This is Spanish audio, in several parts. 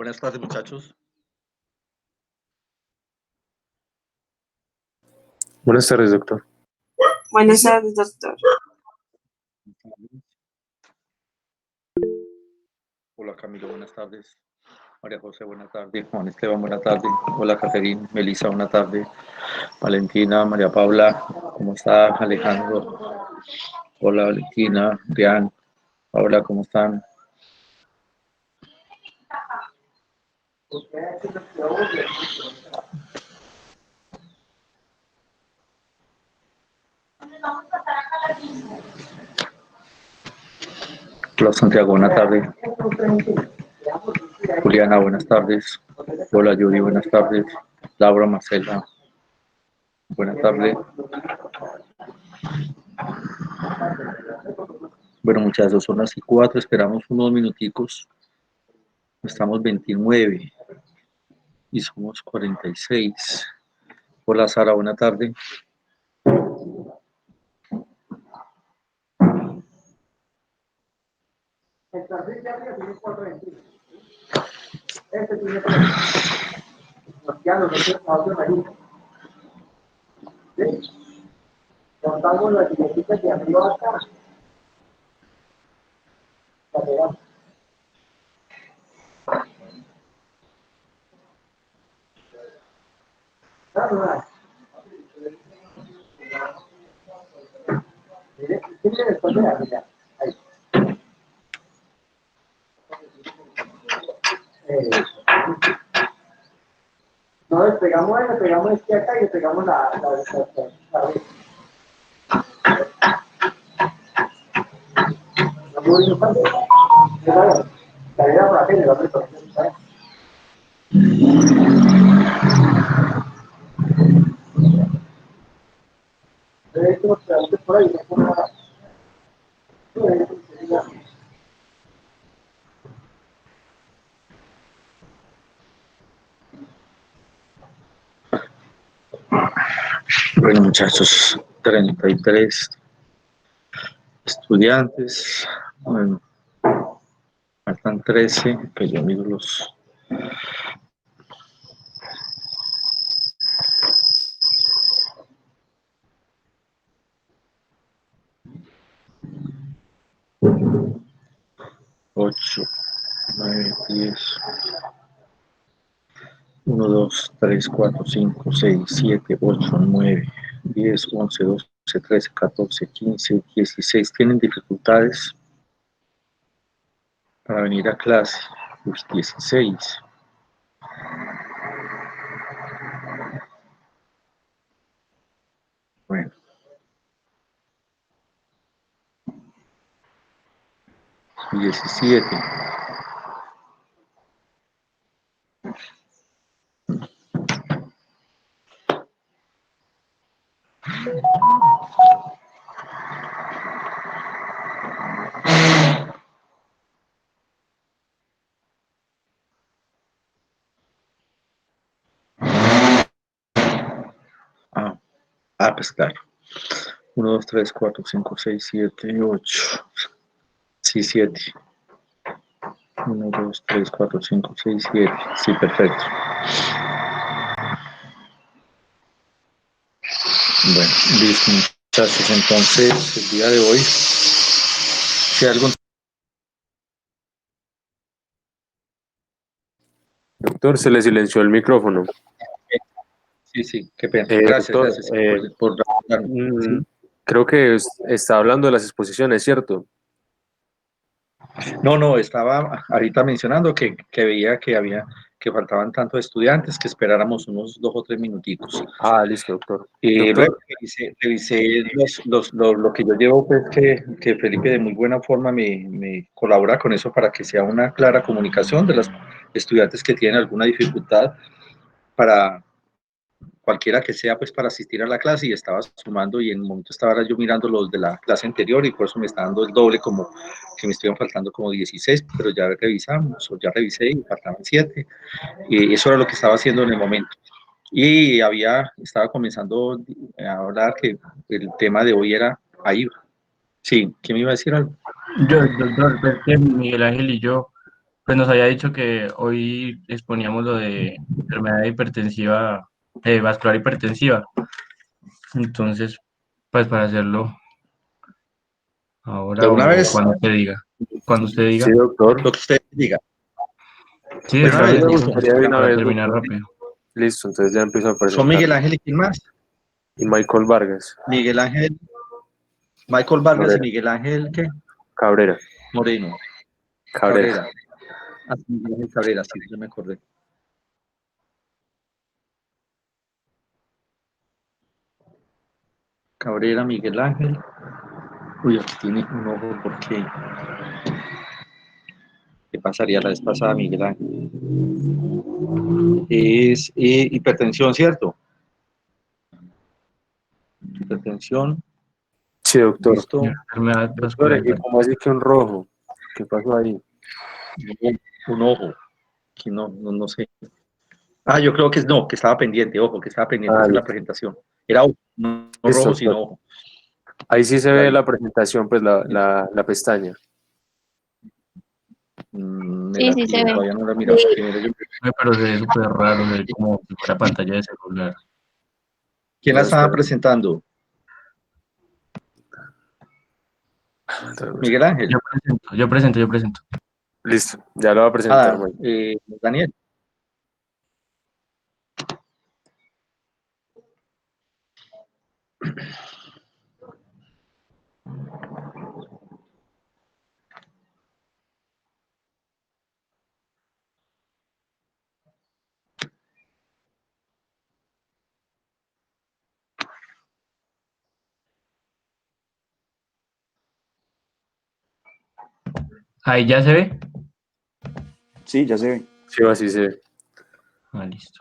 Buenas tardes, muchachos. Buenas tardes, doctor. Buenas tardes, doctor. Hola, Camilo, buenas tardes. María José, buenas tardes. Juan Esteban, buenas tardes. Hola, Caterín. Melissa, buenas tardes. Valentina, María Paula, ¿cómo está? Alejandro. Hola, Valentina, Rian. Hola, ¿cómo están? Hola, Santiago, buenas tardes. Juliana, buenas tardes. Hola, Yuri, buenas tardes. Laura, Marcela, buenas tardes. Bueno, muchachos, son las 4, esperamos unos minuticos. Estamos 29 y somos 46. Hola, Sara, buena tarde. Contamos las billetitas de arriba acá. Mire después de la vida. Ahí. No le pegamos este acá y le pegamos la Bueno, muchachos, 33 estudiantes. Bueno, faltan 13, que yo miro los. Ocho, 9, 10, 1, 2, 3, 4, 5, 6, 7, 8, 9, 10, 11, 12, 13, 14, 15, 16. ¿Tienen dificultades para venir a clase? Los 16. Bueno. 17. Pues claro. 1, 2, 3, 4, 5, 6, 7, 8. Sí, 7. 1, 2, 3, 4, 5, 6, 7. Sí, perfecto. Bueno, listo, muchachos. Entonces, el día de hoy, si algo. Doctor, se le silenció el micrófono. Sí, qué pena. Gracias, Doctor, gracias por sí. Creo que está hablando de las exposiciones, ¿cierto? No, estaba ahorita mencionando que veía que faltaban tantos estudiantes que esperáramos unos 2 o 3 minutitos. Listo, doctor. Luego revisé lo que yo llevo, pues que Felipe de muy buena forma me colabora con eso para que sea una clara comunicación de los estudiantes que tienen alguna dificultad para cualquiera que sea, pues para asistir a la clase, y estaba sumando, y en un momento estaba yo mirando los de la clase anterior y por eso me está dando el doble, como que me estuvieron faltando como 16, pero ya revisamos, o ya revisé y faltaban 7, y eso era lo que estaba haciendo en el momento. Y estaba comenzando a hablar que el tema de hoy era AIVA. Sí, ¿quién me iba a decir algo? Yo, doctor, pues que Miguel Ángel y yo, pues nos había dicho que hoy exponíamos lo de enfermedad hipertensiva, vascular hipertensiva. Entonces, pues para hacerlo ahora ¿De una o vez? cuando usted diga. Cuando usted diga. Sí, doctor. Lo que usted diga. Sí, De una vez, rápido, Me listo. gustaría de una para vez, terminar doctor. rápido. Listo, entonces ya empiezo a Son presentar. Miguel Ángel y quién más. Y Michael Vargas Miguel Ángel, Michael Vargas y Cabrera. Miguel Ángel, ¿qué? Cabrera. Moreno. Cabrera. Ah, sí, Miguel Ángel Cabrera, sí, yo me acordé. Cabrera, Miguel Ángel. Uy, aquí tiene un ojo, ¿por qué? ¿Qué pasaría la vez pasada, Miguel Ángel? Es hipertensión, ¿cierto? Hipertensión, Sí, doctor. listo. Enfermedad Doctor, vascular ¿y cómo así que un rojo? ¿Qué pasó ahí? Un ojo, que no sé. Ah, yo creo que no, que estaba pendiente, ojo, que estaba pendiente Ah, hacer la listo. presentación. Era ojo, no Listo, rojo, doctor. sino ojo. Ahí sí se Ya ve vi. la presentación, pues la pestaña. Sí, sí se ve. Todavía no lo he mirado. pero se ve súper raro, se ve como si fuera pantalla de celular. ¿Quién la No, estaba espera. presentando? Miguel Ángel. Yo presento. Listo, ya lo va a presentar, Mike. Daniel. Ahí ya se ve. Sí, ya se ve. Sí, así se ve. Ah, listo.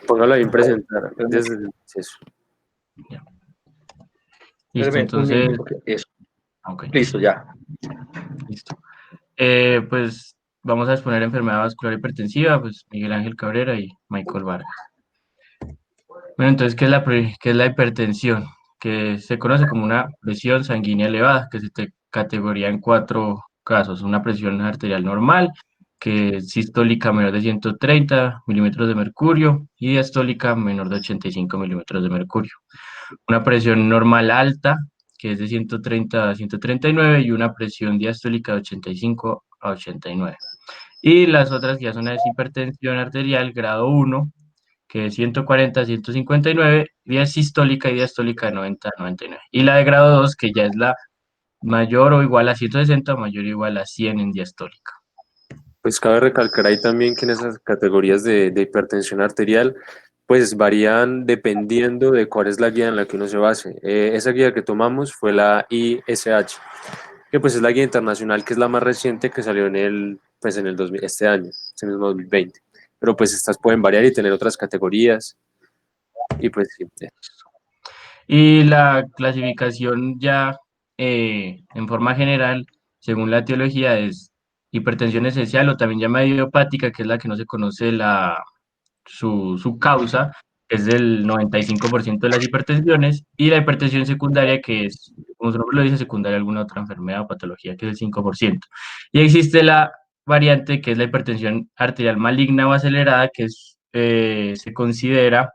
Póngalo ahí en presentar desde el proceso. Listo, Espérame un entonces, minutico, eso. ok, Listo, ya. listo. Pues vamos a exponer enfermedad vascular hipertensiva, pues Miguel Ángel Cabrera y Michael Vargas. Bueno, entonces, ¿qué es la hipertensión? Que se conoce como una presión sanguínea elevada, que se categoría en 4 casos. Una presión arterial normal, que es sistólica menor de 130 milímetros de mercurio y diastólica menor de 85 milímetros de mercurio. Una presión normal alta, que es de 130 a 139 y una presión diastólica de 85 a 89. Y las otras que ya son la hipertensión arterial grado 1, que es 140 a 159, y es sistólica y diastólica de 90 a 99. Y la de grado 2, que ya es la mayor o igual a 160 o mayor o igual a 100 en diastólica. Pues cabe recalcar ahí también que en esas categorías de hipertensión arterial, pues varían dependiendo de cuál es la guía en la que uno se base. Esa guía que tomamos fue la ISH, que pues es la guía internacional, que es la más reciente que salió pues en el 2000, este año, este mismo 2020. Pero pues estas pueden variar y tener otras categorías. Y pues sí. Y la clasificación ya en forma general, según la etiología, es hipertensión esencial o también llamada idiopática, que es la que no se conoce su causa, que es del 95% de las hipertensiones, y la hipertensión secundaria, que es, como su nombre lo dice, secundaria a alguna otra enfermedad o patología, que es el 5%. Y existe la variante, que es la hipertensión arterial maligna o acelerada, que se considera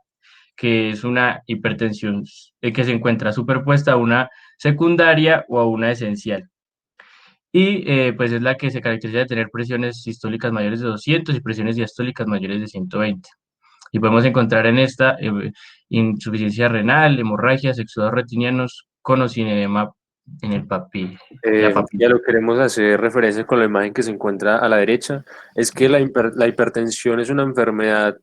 que es una hipertensión que se encuentra superpuesta a una secundaria o a una esencial. Y pues es la que se caracteriza de tener presiones sistólicas mayores de 200 y presiones diastólicas mayores de 120. Y podemos encontrar en esta insuficiencia renal, hemorragias, exudados retinianos con o sin edema en el la Ya papila. lo queremos hacer referencia con la imagen que se encuentra a la derecha, es que la hipertensión es una enfermedad,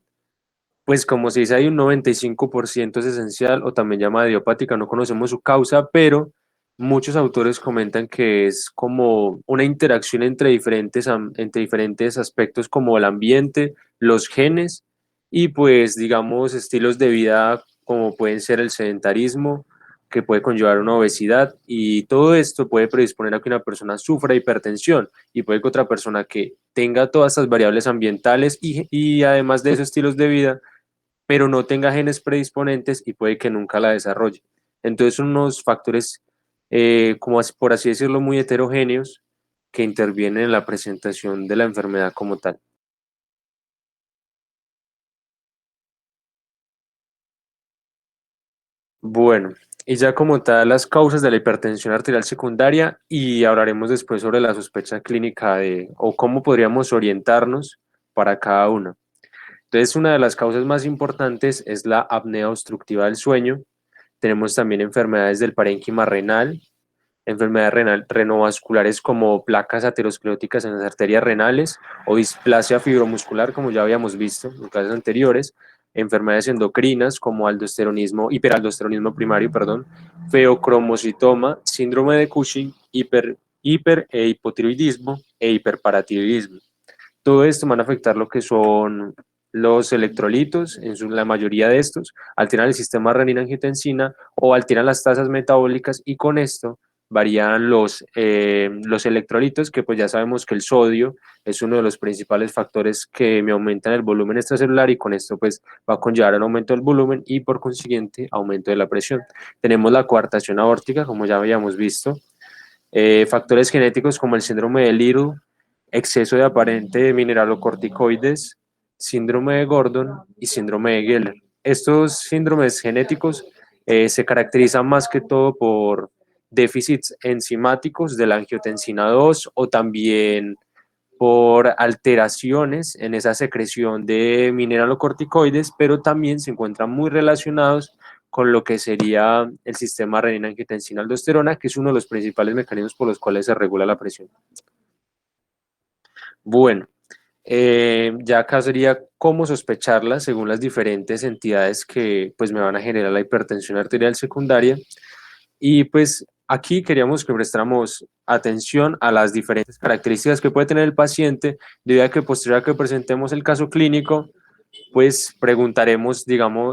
pues como se dice, hay un 95% es esencial o también llamada idiopática, no conocemos su causa, pero muchos autores comentan que es como una interacción entre diferentes aspectos como el ambiente, los genes y pues digamos estilos de vida como pueden ser el sedentarismo, que puede conllevar una obesidad y todo esto puede predisponer a que una persona sufra hipertensión y puede que otra persona que tenga todas estas variables ambientales y además de esos estilos de vida pero no tenga genes predisponentes y puede que nunca la desarrolle. Entonces son unos factores, como por así decirlo, muy heterogéneos que intervienen en la presentación de la enfermedad como tal. Bueno, y ya como tal las causas de la hipertensión arterial secundaria y hablaremos después sobre la sospecha clínica o cómo podríamos orientarnos para cada una. Entonces, una de las causas más importantes es la apnea obstructiva del sueño. Tenemos también enfermedades del parénquima renal, enfermedades renovasculares como placas ateroscleróticas en las arterias renales o displasia fibromuscular, como ya habíamos visto en clases anteriores, enfermedades endocrinas como hiperaldosteronismo primario, feocromocitoma, síndrome de Cushing, hiper e hipotiroidismo e hiperparatiroidismo. Todo esto van a afectar lo que son los electrolitos, la mayoría de estos, alteran el sistema renina-angiotensina o alteran las tasas metabólicas y con esto varían los electrolitos, que pues ya sabemos que el sodio es uno de los principales factores que me aumentan el volumen extracelular y con esto pues va a conllevar un aumento del volumen y por consiguiente aumento de la presión. Tenemos la coartación aórtica, como ya habíamos visto, factores genéticos como el síndrome de Little, exceso de aparente mineralocorticoides, síndrome de Gordon y síndrome de Geller. Estos síndromes genéticos se caracterizan más que todo por déficits enzimáticos de la angiotensina 2 o también por alteraciones en esa secreción de mineralocorticoides, pero también se encuentran muy relacionados con lo que sería el sistema renina-angiotensina-aldosterona, que es uno de los principales mecanismos por los cuales se regula la presión. Bueno, ya acá sería cómo sospecharla según las diferentes entidades que pues me van a generar la hipertensión arterial secundaria. Y pues aquí queríamos que prestáramos atención a las diferentes características que puede tener el paciente, debido a que posterior a que presentemos el caso clínico, pues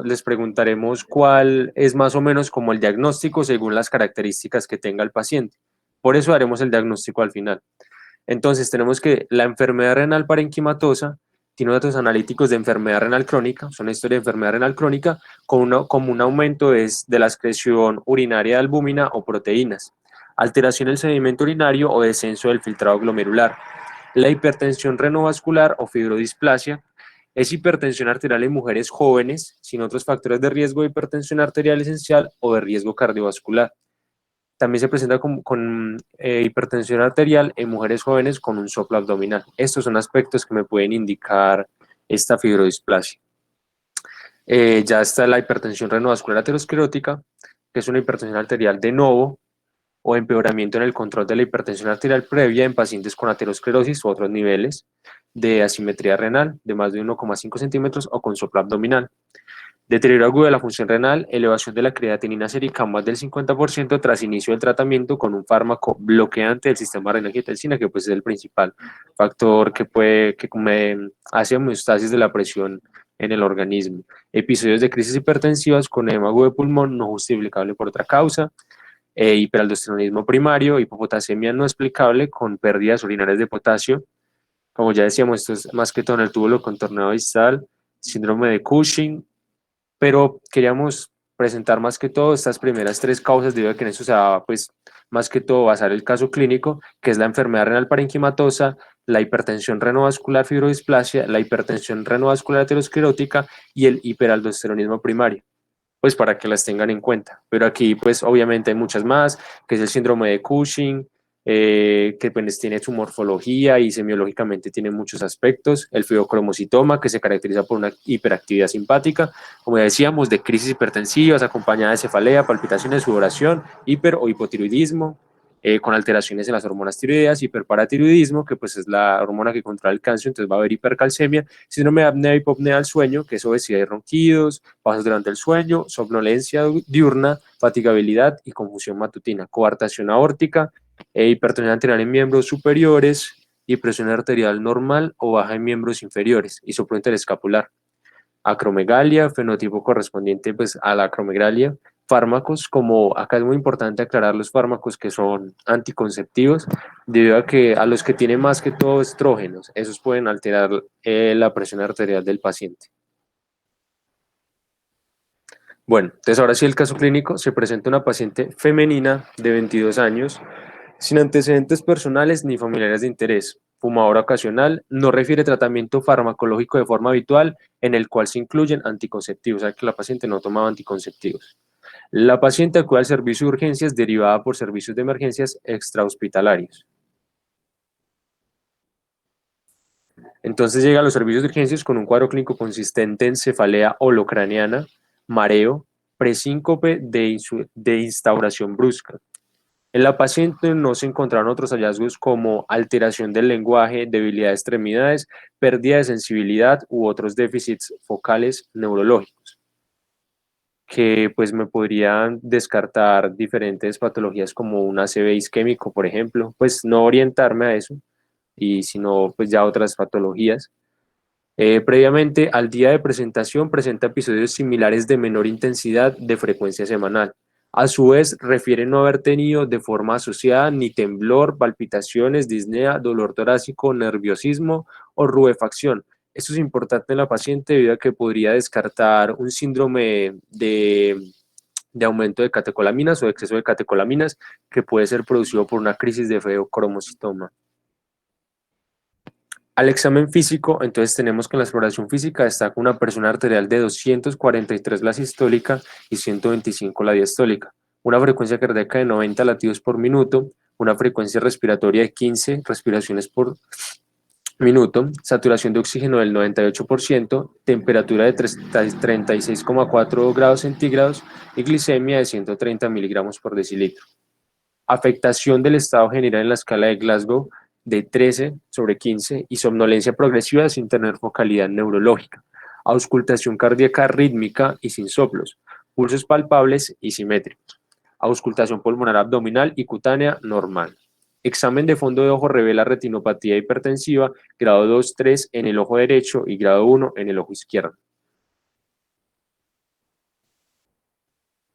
les preguntaremos cuál es más o menos como el diagnóstico según las características que tenga el paciente. Por eso haremos el diagnóstico al final. Entonces tenemos que la enfermedad renal parenquimatosa tiene datos analíticos de enfermedad renal crónica, es una historia de enfermedad renal crónica como un aumento de la excreción urinaria de albúmina o proteínas, alteración del sedimento urinario o descenso del filtrado glomerular. La hipertensión renovascular o fibrodisplasia es hipertensión arterial en mujeres jóvenes sin otros factores de riesgo de hipertensión arterial esencial o de riesgo cardiovascular. También se presenta con hipertensión arterial en mujeres jóvenes con un soplo abdominal. Estos son aspectos que me pueden indicar esta fibrodisplasia. Ya está la hipertensión renovascular aterosclerótica, que es una hipertensión arterial de novo o empeoramiento en el control de la hipertensión arterial previa en pacientes con aterosclerosis u otros niveles de asimetría renal de más de 1,5 centímetros o con soplo abdominal. Deterioro agudo de la función renal, elevación de la creatinina sérica más del 50% tras inicio del tratamiento con un fármaco bloqueante del sistema renina-angiotensina, que pues es el principal factor que hace homeostasis de la presión en el organismo. Episodios de crisis hipertensivas con edema agudo de pulmón no justificable por otra causa, hiperaldosteronismo primario, hipopotasemia no explicable con pérdidas urinarias de potasio. Como ya decíamos, esto es más que todo en el túbulo contorneado distal, síndrome de Cushing, pero queríamos presentar más que todo estas primeras tres causas debido a que en eso se va, pues, más que todo basar el caso clínico, que es la enfermedad renal parenquimatosa, la hipertensión renovascular fibrodisplasia, la hipertensión renovascular aterosclerótica y el hiperaldosteronismo primario, pues para que las tengan en cuenta. Pero aquí, pues, obviamente hay muchas más, que es el síndrome de Cushing, que pues, tiene su morfología y semiológicamente tiene muchos aspectos, el feocromocitoma, que se caracteriza por una hiperactividad simpática, como ya decíamos, de crisis hipertensivas acompañada de cefalea, palpitaciones, sudoración, hiper o hipotiroidismo, con alteraciones en las hormonas tiroideas, hiperparatiroidismo, que pues es la hormona que controla el cáncer, entonces va a haber hipercalcemia, síndrome de apnea y hipopnea del sueño, que es obesidad y ronquidos, pasos durante el sueño, somnolencia diurna, fatigabilidad y confusión matutina, coartación aórtica, hipertensión arterial en miembros superiores y presión arterial normal o baja en miembros inferiores y soplo interescapular. Acromegalia, fenotipo correspondiente pues, a la acromegalia. Fármacos, como acá es muy importante aclarar los fármacos que son anticonceptivos, debido a que a los que tienen más que todo estrógenos, esos pueden alterar la presión arterial del paciente. Bueno, entonces ahora sí el caso clínico, se presenta una paciente femenina de 22 años Sin antecedentes personales ni familiares de interés. Fumador ocasional, no refiere tratamiento farmacológico de forma habitual en el cual se incluyen anticonceptivos, o sea que la paciente no tomaba anticonceptivos. La paciente acude al servicio de urgencias derivada por servicios de emergencias extrahospitalarios. Entonces llega a los servicios de urgencias con un cuadro clínico consistente en cefalea holocraniana, mareo, presíncope de instauración brusca. En la paciente no se encontraron otros hallazgos como alteración del lenguaje, debilidad de extremidades, pérdida de sensibilidad u otros déficits focales neurológicos, que pues me podrían descartar diferentes patologías como un ACV isquémico, por ejemplo, pues no orientarme a eso, y sino pues ya otras patologías. Previamente al día de presentación presenta episodios similares de menor intensidad de frecuencia semanal. A su vez, refiere no haber tenido de forma asociada ni temblor, palpitaciones, disnea, dolor torácico, nerviosismo o rubefacción. Esto es importante en la paciente debido a que podría descartar un síndrome de aumento de catecolaminas o de exceso de catecolaminas que puede ser producido por una crisis de feocromocitoma. Al examen físico, entonces tenemos que en la exploración física destaca una presión arterial de 243 la sistólica y 125 la diastólica, una frecuencia cardíaca de 90 latidos por minuto, una frecuencia respiratoria de 15 respiraciones por minuto, saturación de oxígeno del 98%, temperatura de 36,4 grados centígrados y glicemia de 130 miligramos por decilitro. Afectación del estado general en la escala de Glasgow de 13/15 y somnolencia progresiva sin tener focalidad neurológica, auscultación cardíaca rítmica y sin soplos, pulsos palpables y simétricos, auscultación pulmonar abdominal y cutánea normal. Examen de fondo de ojo revela retinopatía hipertensiva, grado 2-3 en el ojo derecho y grado 1 en el ojo izquierdo.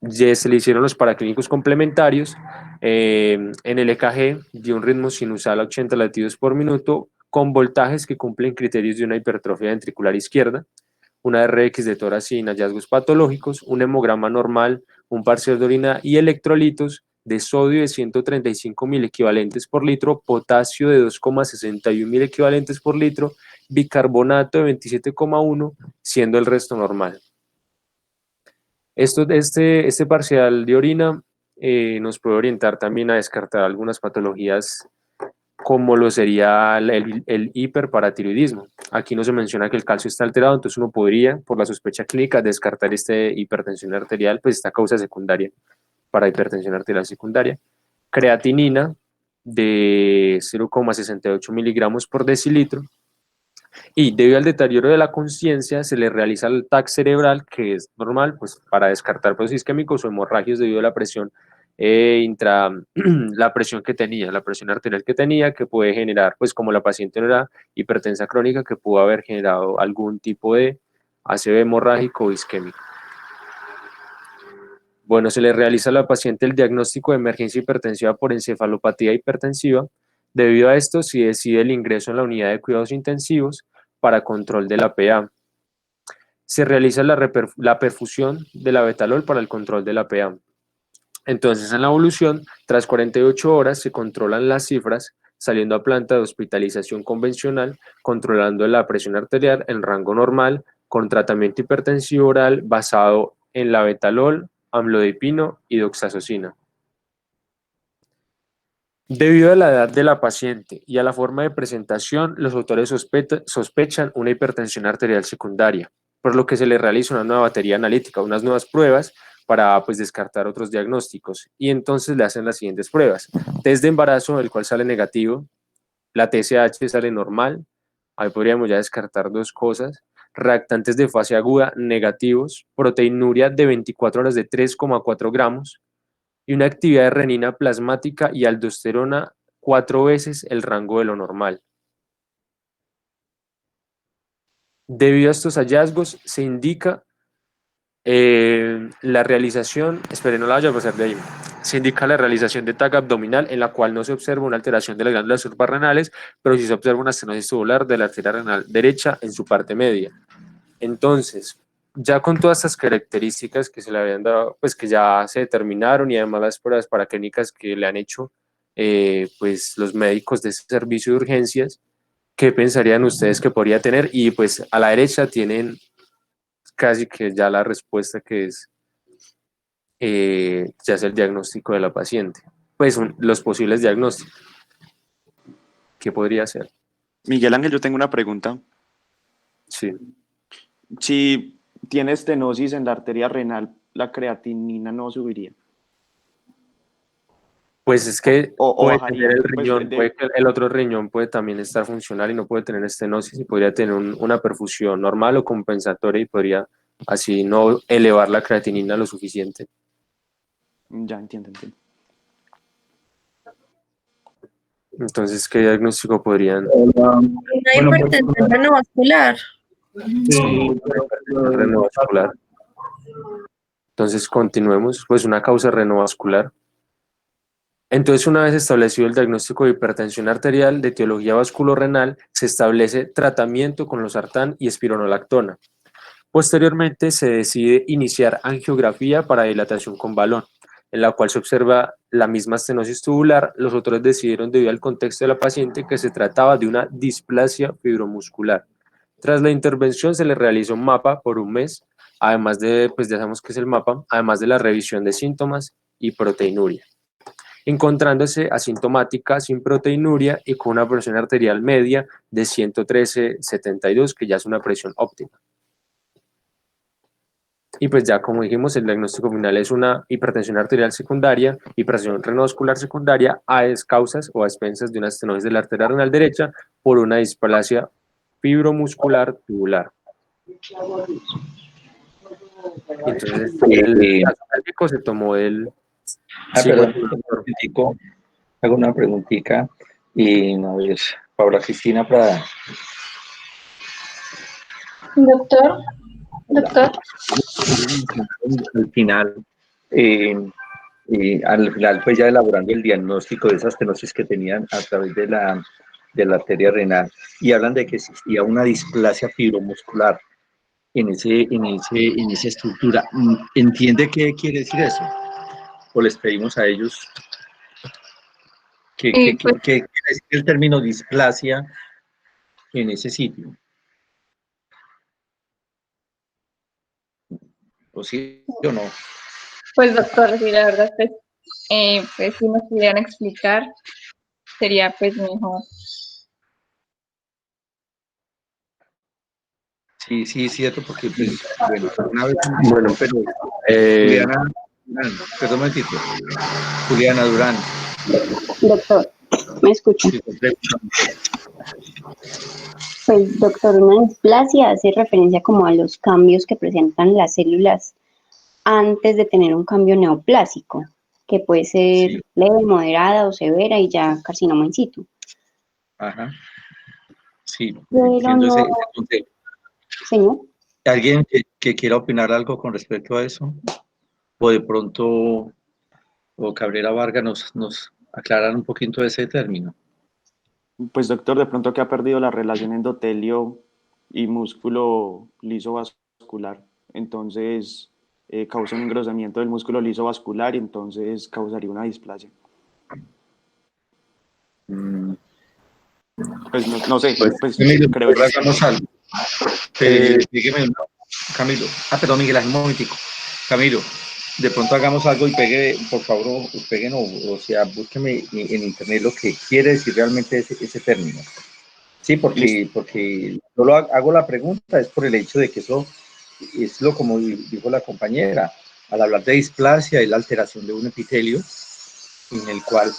Ya se le hicieron los paraclínicos complementarios. En el EKG dio un ritmo sinusal a 80 latidos por minuto con voltajes que cumplen criterios de una hipertrofia ventricular izquierda, una RX de tórax sin hallazgos patológicos, un hemograma normal, un parcial de orina y electrolitos de sodio de 135 mil equivalentes por litro, potasio de 2,61 mil equivalentes por litro, bicarbonato de 27,1, siendo el resto normal. Este parcial de orina nos puede orientar también a descartar algunas patologías como lo sería el hiperparatiroidismo. Aquí no se menciona que el calcio está alterado, entonces uno podría, por la sospecha clínica, descartar hipertensión arterial, pues esta causa secundaria para hipertensión arterial secundaria. Creatinina de 0,68 miligramos por decilitro. Y debido al deterioro de la conciencia, se le realiza el TAC cerebral, que es normal, pues para descartar procesos isquémicos o hemorragias debido a la presión la presión que tenía, la presión arterial que tenía, que puede generar, pues como la paciente no era hipertensa crónica, que pudo haber generado algún tipo de ACV hemorrágico o isquémico. Bueno, se le realiza a la paciente el diagnóstico de emergencia hipertensiva por encefalopatía hipertensiva. Debido a esto, se decide el ingreso en la unidad de cuidados intensivos para control de la PA. Se realiza la perfusión de la betalol para el control de la PA. Entonces, en la evolución, tras 48 horas se controlan las cifras, saliendo a planta de hospitalización convencional, controlando la presión arterial en rango normal, con tratamiento hipertensivo oral basado en la betalol, amlodipino y doxazosina. Debido a la edad de la paciente y a la forma de presentación, los autores sospechan una hipertensión arterial secundaria, por lo que se le realiza una nueva batería analítica, unas nuevas pruebas para pues, descartar otros diagnósticos. Y entonces le hacen las siguientes pruebas. Test de embarazo, el cual sale negativo, la TSH sale normal, ahí podríamos ya descartar dos cosas. Reactantes de fase aguda negativos, proteinuria de 24 horas de 3,4 gramos, y una actividad de renina plasmática y aldosterona 4 veces el rango de lo normal. Debido a estos hallazgos, se indica la realización, esperen, no la vaya a pasar de ahí, se indica la realización de TAC abdominal en la cual no se observa una alteración de las glándulas suprarrenales, pero sí se observa una estenosis tubular de la arteria renal derecha en su parte media. Entonces, ya con todas estas características que se le habían dado, pues que ya se determinaron y además las pruebas paraclínicas que le han hecho pues los médicos de ese servicio de urgencias, ¿qué pensarían ustedes que podría tener? Y pues a la derecha tienen casi que ya la respuesta que es ya es el diagnóstico de la paciente. Pues los posibles diagnósticos. ¿Qué podría ser? Miguel Ángel, yo tengo una pregunta. Sí. Si tiene estenosis en la arteria renal, ¿la creatinina no subiría? Pues es que O puede bajaría. tener el Pues riñón, puede que el otro riñón puede también estar funcional y no puede tener estenosis y podría tener una perfusión normal o compensatoria y podría así no elevar la creatinina lo suficiente. ya entiendo. Entonces, ¿qué diagnóstico podrían? Una Bueno, hipertensión renovascular. Renovascular. Entonces, continuemos. Pues una causa renovascular. Entonces, una vez establecido el diagnóstico de hipertensión arterial de etiología vasculorenal, se establece tratamiento con losartán y espironolactona. Posteriormente, se decide iniciar angiografía para dilatación con balón, en la cual se observa la misma estenosis tubular. Los autores decidieron, debido al contexto de la paciente, que se trataba de una displasia fibromuscular. Tras la intervención, se le realizó un mapa por un mes, además de, pues ya sabemos qué es el mapa, además de la revisión de síntomas y proteinuria, encontrándose asintomática, sin proteinuria y con una presión arterial media de 113/72, que ya es una presión óptima. Y pues ya como dijimos, el diagnóstico final es una hipertensión arterial secundaria, hipertensión renovascular secundaria a causas o a expensas de una estenosis de la arteria renal derecha por una displasia fibromuscular tubular. Entonces el caso médico se tomó el... Perdón, hago una preguntita. Y a ver, Paula Cristina Prada. Doctor, Al final, pues ya elaborando el diagnóstico de esa estenosis que tenían a través de la arteria renal, y hablan de que existía una displasia fibromuscular en esa estructura. ¿Entiende qué quiere decir eso? ¿O les pedimos a ellos qué pues, quiere decir el término displasia en ese sitio? ¿O sí o no? pues doctor, sí, la verdad, pues si nos pudieran explicar, sería pues mejor. Sí, cierto, porque pues, bueno, una vez, Bueno, pero eh, Juliana Durán, perdón un momentito, Juliana Durán. Doctor, ¿me escucha? Sí, Pues, doctor, una displasia hace referencia como a los cambios que presentan las células antes de tener un cambio neoplásico, que puede ser sí, leve, moderada o severa y ya carcinoma in situ. ajá, sí, Pero entiendo no, ese concepto. señor. ¿Alguien que quiera opinar algo con respecto a eso? O de pronto, o Cabrera Vargas nos aclaran un poquito ese término. Pues doctor, de pronto que ha perdido la relación endotelio y músculo liso vascular. Entonces, causa un engrosamiento del músculo liso vascular y entonces causaría una displasia. Mm, Pues no sé, pues Camilo, creo yo. hagamos algo. Dígame Camilo. Perdón, Miguel, un momentico. Camilo, de pronto hagamos algo y pegue, por favor, peguen o sea, búsqueme en internet lo que quiere decir realmente ese término. Sí, Listo. porque yo hago la pregunta, es por el hecho de que eso es lo como dijo la compañera, al hablar de displasia es la alteración de un epitelio en el cual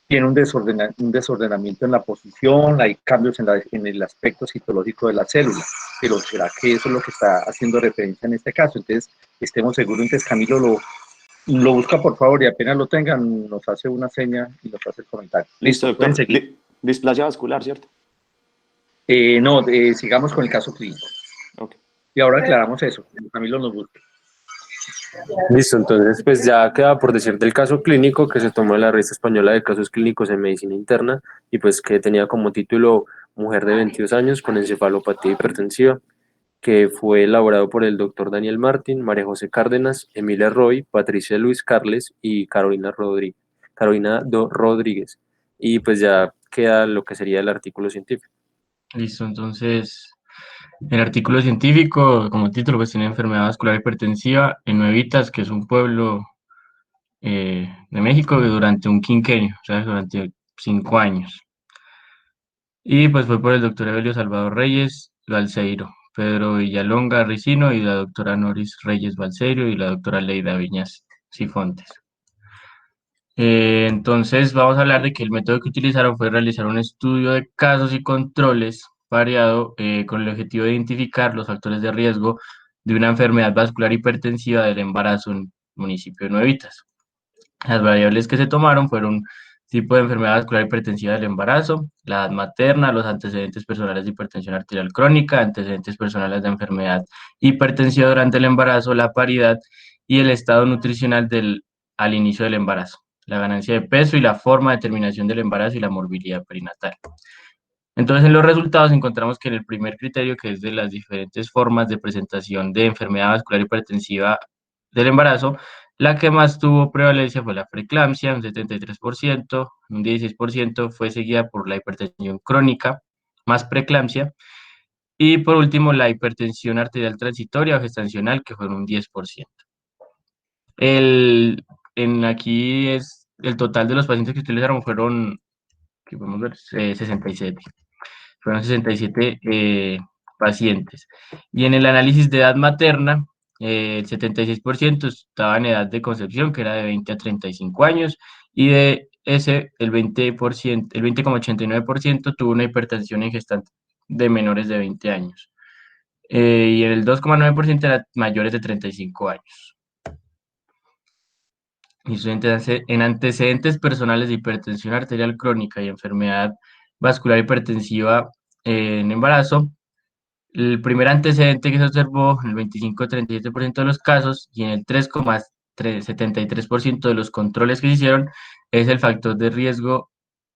tiene un desordenamiento en la posición, hay cambios en el aspecto citológico de la célula, pero ¿será que eso es lo que está haciendo referencia en este caso? Entonces, estemos seguros, entonces Camilo lo busca por favor y apenas lo tengan, nos hace una seña y nos hace el comentario. Listo, Listo, pueden doctor. seguir. Displasia vascular, ¿cierto? No, sigamos con el caso clínico. Ok. Y ahora aclaramos eso, Camilo nos busca. listo, entonces pues ya queda por decir del caso clínico que se tomó en la revista española de casos clínicos en medicina interna y pues que tenía como título Mujer de 22 años con encefalopatía hipertensiva, que fue elaborado por el doctor Daniel Martín, María José Cárdenas, Emilia Roy, Patricia Luis Carles y Carolina Rodríguez. Carolina Rodríguez. Y pues ya queda lo que sería el artículo científico. Listo, entonces el artículo científico, como título, pues tiene enfermedad vascular hipertensiva en Nuevitas, que es un pueblo de México que durante un quinquenio, o sea, durante 5 años. Y pues fue por el doctor Evelio Salvador Reyes Balseiro, Pedro Villalonga Ricino y la doctora Noris Reyes Balseiro y la doctora Leida Viñas Sifontes. Entonces vamos a hablar de que el método que utilizaron fue realizar un estudio de casos y controles variado con el objetivo de identificar los factores de riesgo de una enfermedad vascular hipertensiva del embarazo en el municipio de Nuevitas. Las variables que se tomaron fueron tipo de enfermedad vascular hipertensiva del embarazo, la edad materna, los antecedentes personales de hipertensión arterial crónica, antecedentes personales de enfermedad hipertensiva durante el embarazo, la paridad y el estado nutricional al inicio del embarazo, la ganancia de peso y la forma de terminación del embarazo y la morbilidad perinatal. Entonces, en los resultados encontramos que en el primer criterio, que es de las diferentes formas de presentación de enfermedad vascular hipertensiva del embarazo, la que más tuvo prevalencia fue la preeclampsia, un 73%, un 16% fue seguida por la hipertensión crónica, más preeclampsia, y por último la hipertensión arterial transitoria o gestacional, que fue un 10%. Aquí es el total de los pacientes que utilizaron fueron, aquí podemos ver, 67. Fueron 67 pacientes. Y en el análisis de edad materna, el 76% estaba en edad de concepción, que era de 20 a 35 años, y de ese, el 20%, el 20,89% tuvo una hipertensión en gestantes de menores de 20 años. Y en el 2,9% eran mayores de 35 años. Y en antecedentes personales de hipertensión arterial crónica y enfermedad vascular hipertensiva en embarazo, el primer antecedente que se observó en el 25,37% de los casos y en el 3,73% de los controles que se hicieron es el factor de riesgo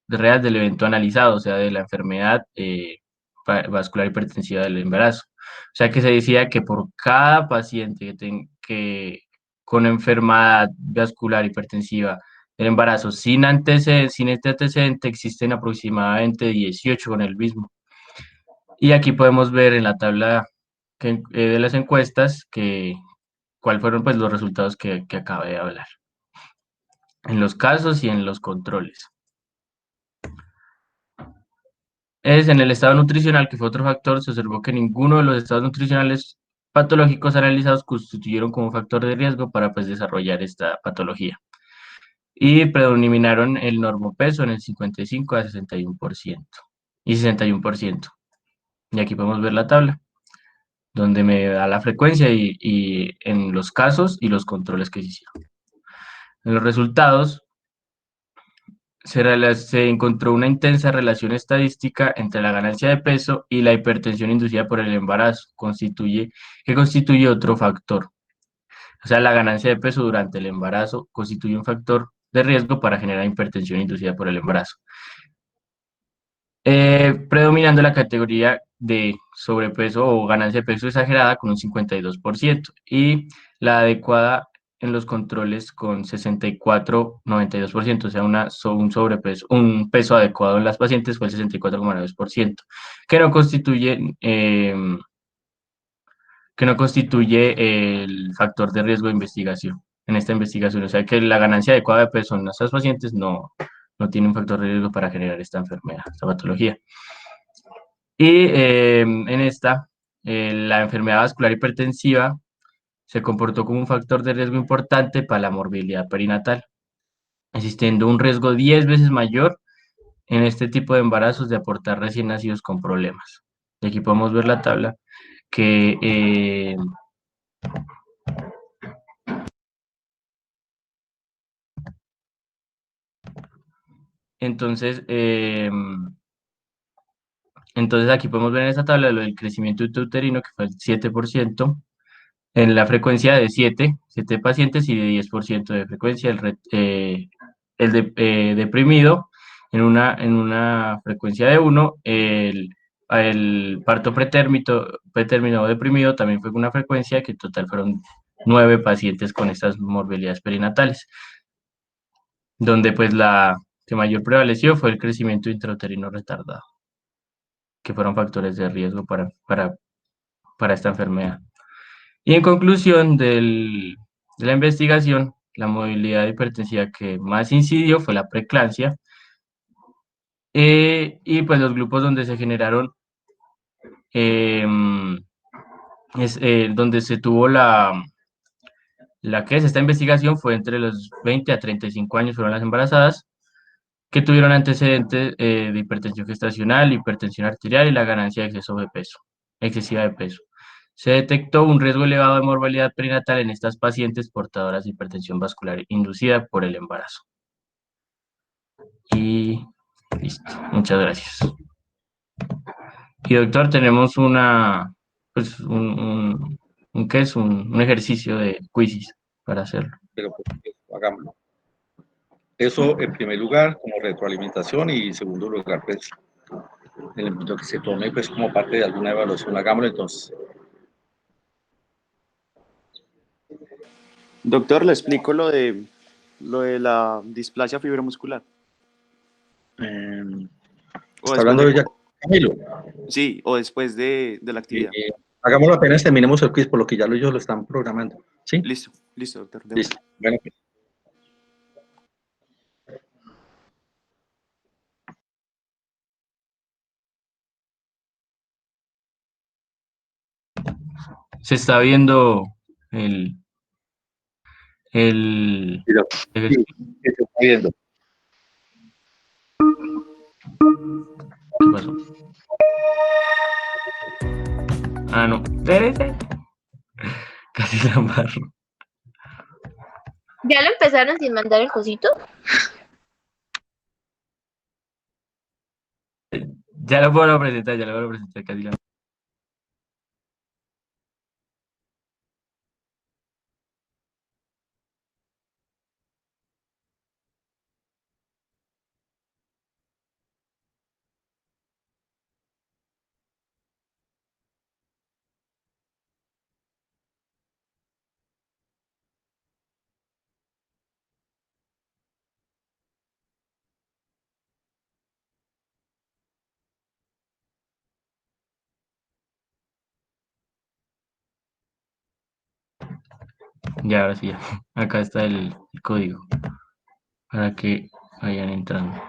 real del evento analizado, o sea, de la enfermedad vascular hipertensiva del embarazo. O sea, que se decía que por cada paciente que con enfermedad vascular hipertensiva del embarazo sin este antecedente existen aproximadamente 18 con el mismo. Y aquí podemos ver en la tabla de las encuestas cuáles fueron pues, los resultados que acabé de hablar, en los casos y en los controles. En el estado nutricional, que fue otro factor, se observó que ninguno de los estados nutricionales patológicos analizados constituyeron como factor de riesgo para pues, desarrollar esta patología. Y predominaron el normopeso en el 55 a 61% y 61%. Y aquí podemos ver la tabla, donde me da la frecuencia y en los casos y los controles que se hicieron. En los resultados se encontró una intensa relación estadística entre la ganancia de peso y la hipertensión inducida por el embarazo, que constituye otro factor. O sea, la ganancia de peso durante el embarazo constituye un factor de riesgo para generar hipertensión inducida por el embarazo. Predominando la categoría de sobrepeso o ganancia de peso exagerada con un 52% y la adecuada en los controles con 64,92%, o sea, un sobrepeso, un peso adecuado en las pacientes fue el 64,9%, que no constituye el factor de riesgo de investigación en esta investigación, o sea, que la ganancia adecuada de peso en nuestras pacientes no tiene un factor de riesgo para generar esta enfermedad, esta patología. Y en esta, la enfermedad vascular hipertensiva se comportó como un factor de riesgo importante para la morbilidad perinatal, existiendo un riesgo 10 veces mayor en este tipo de embarazos de aportar recién nacidos con problemas. Y aquí podemos ver la tabla que entonces aquí podemos ver en esta tabla lo del crecimiento intrauterino, que fue el 7%, en la frecuencia de 7 pacientes y de 10% de frecuencia, el deprimido en una frecuencia de 1, el parto pretérmino o deprimido también fue con una frecuencia que en total fueron 9 pacientes con estas morbilidades perinatales. donde pues la que mayor prevaleció fue el crecimiento intrauterino retardado, que fueron factores de riesgo para esta enfermedad. Y en conclusión de la investigación, la movilidad hipertensiva que más incidió fue la preeclampsia, y pues los grupos donde se generaron, em, donde se tuvo la que es esta investigación fue entre los 20 a 35 años fueron las embarazadas que tuvieron antecedentes de hipertensión gestacional, hipertensión arterial y la ganancia de exceso de peso, excesiva de peso. Se detectó un riesgo elevado de mortalidad perinatal en estas pacientes portadoras de hipertensión vascular inducida por el embarazo. Y listo, muchas gracias. Y doctor, tenemos pues ¿qué es? Un ejercicio de quizzes para hacerlo. Pero pues, hagámoslo. Eso en primer lugar como retroalimentación y en segundo lugar pues lo que se tome pues como parte de alguna evaluación, hagámoslo entonces. Doctor, le explico lo de la displasia fibromuscular. O ¿Está después hablando de, de ya Camilo? sí, o después de la actividad. Hagámoslo apenas terminemos el quiz, por lo que ya ellos lo están programando. ¿Sí? Listo, listo, doctor. de Listo. una. Bueno, pues. Se está viendo el, el Sí, ejercicio. se está viendo. ¿Qué pasó? Ah, no. Espérese. Casi la amarro. ¿Ya lo empezaron sin mandar el cosito? Ya lo puedo presentar, ya lo puedo presentar. Casi la... Ya, ahora sí, ya. Acá está el código para que vayan entrando.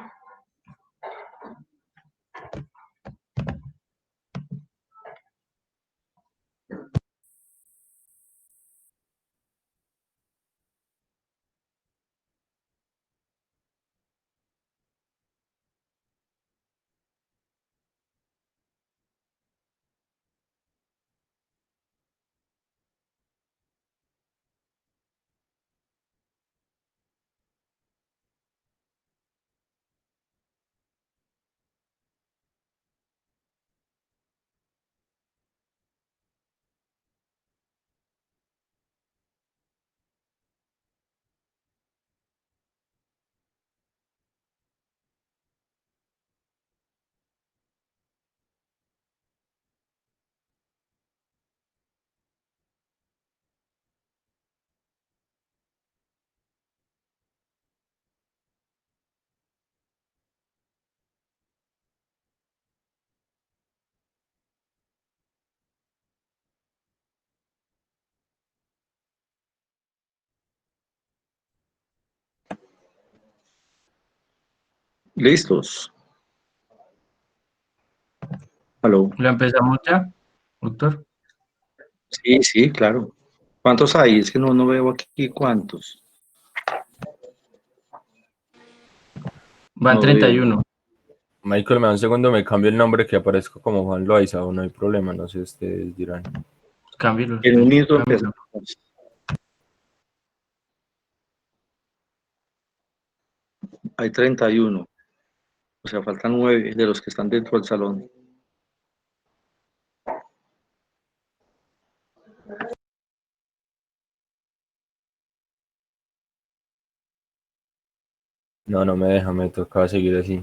Listos. Aló. ¿Lo empezamos ya, doctor? Sí, sí, claro. ¿Cuántos hay? Es que no veo aquí cuántos. Van No veo. 31. Michael, me da un segundo, me cambio el nombre que aparezco como Juan Loaiza, o no hay problema, no sé, ustedes dirán. Cámbialo. En un minuto Cámbialo. empezamos. Hay 31. O sea, faltan 9 de los que están dentro del salón. No, no me deja, me toca seguir así.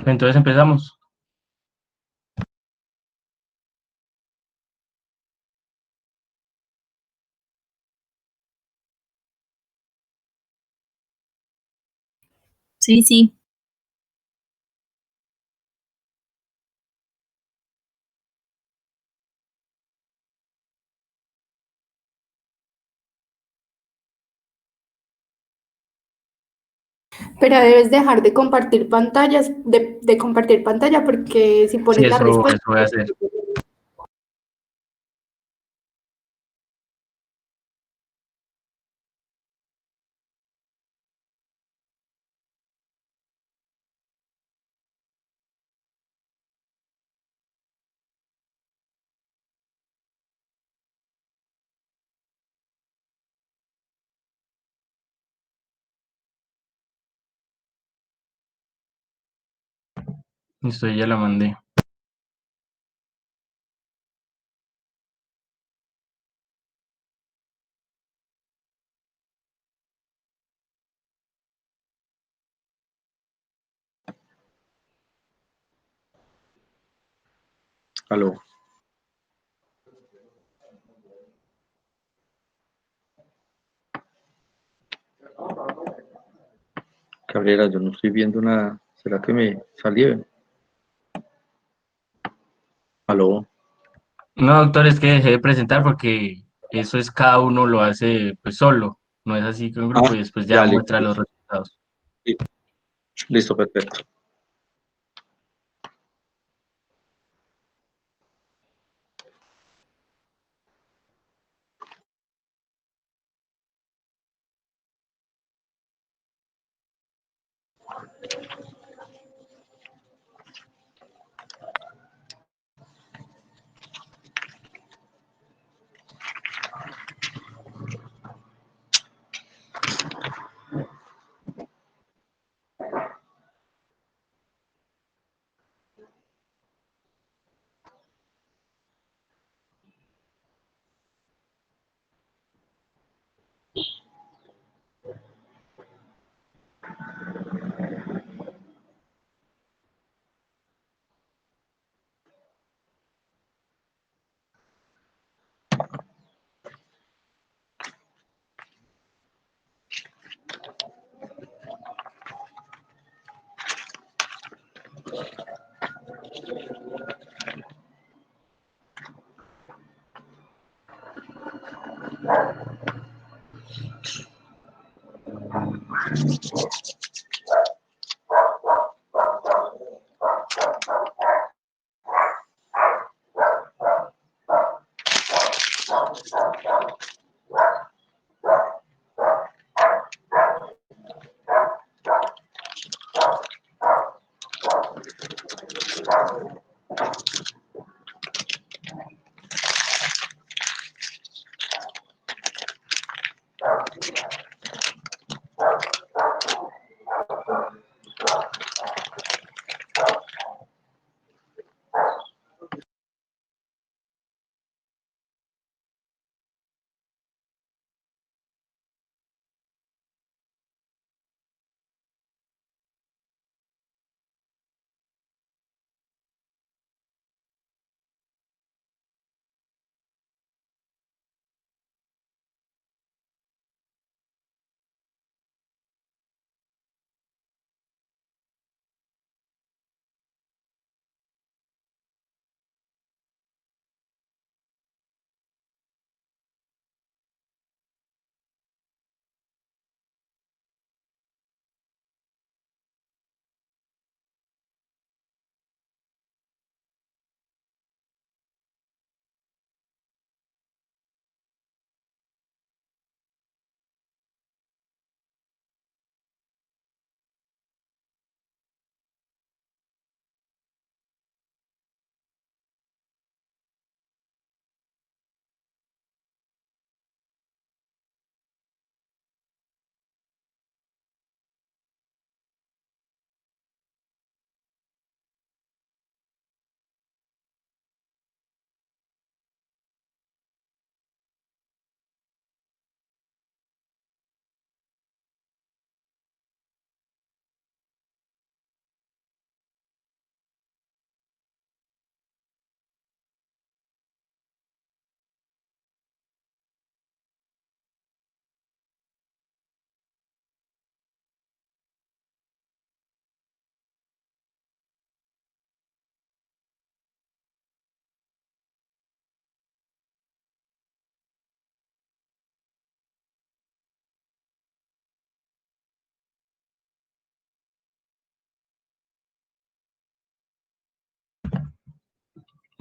Entonces empezamos. Sí, sí. Pero debes dejar de compartir pantallas, de compartir pantalla, porque si Sí, pones la eso respuesta. voy a hacer. Listo, ya la mandé. Aló. Cabrera, yo no estoy viendo nada. ¿Será que me salí? Aló. No, doctor, es que dejé de presentar porque eso es cada uno lo hace pues solo, no es así que un grupo y Ah, después ya ya, listo. muestra los resultados. Listo, perfecto.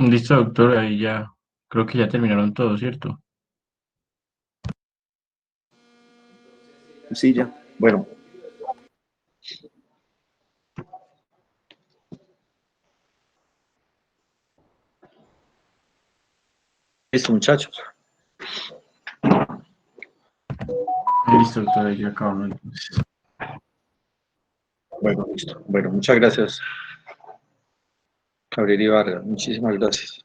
Listo, doctor, ahí ya, creo que ya terminaron todo, ¿cierto? Sí, ya. Bueno, listo, muchachos. Listo, doctor, ahí ya acabamos entonces. Bueno, listo. Bueno, muchas gracias, Gabriel Ibarra. Muchísimas gracias.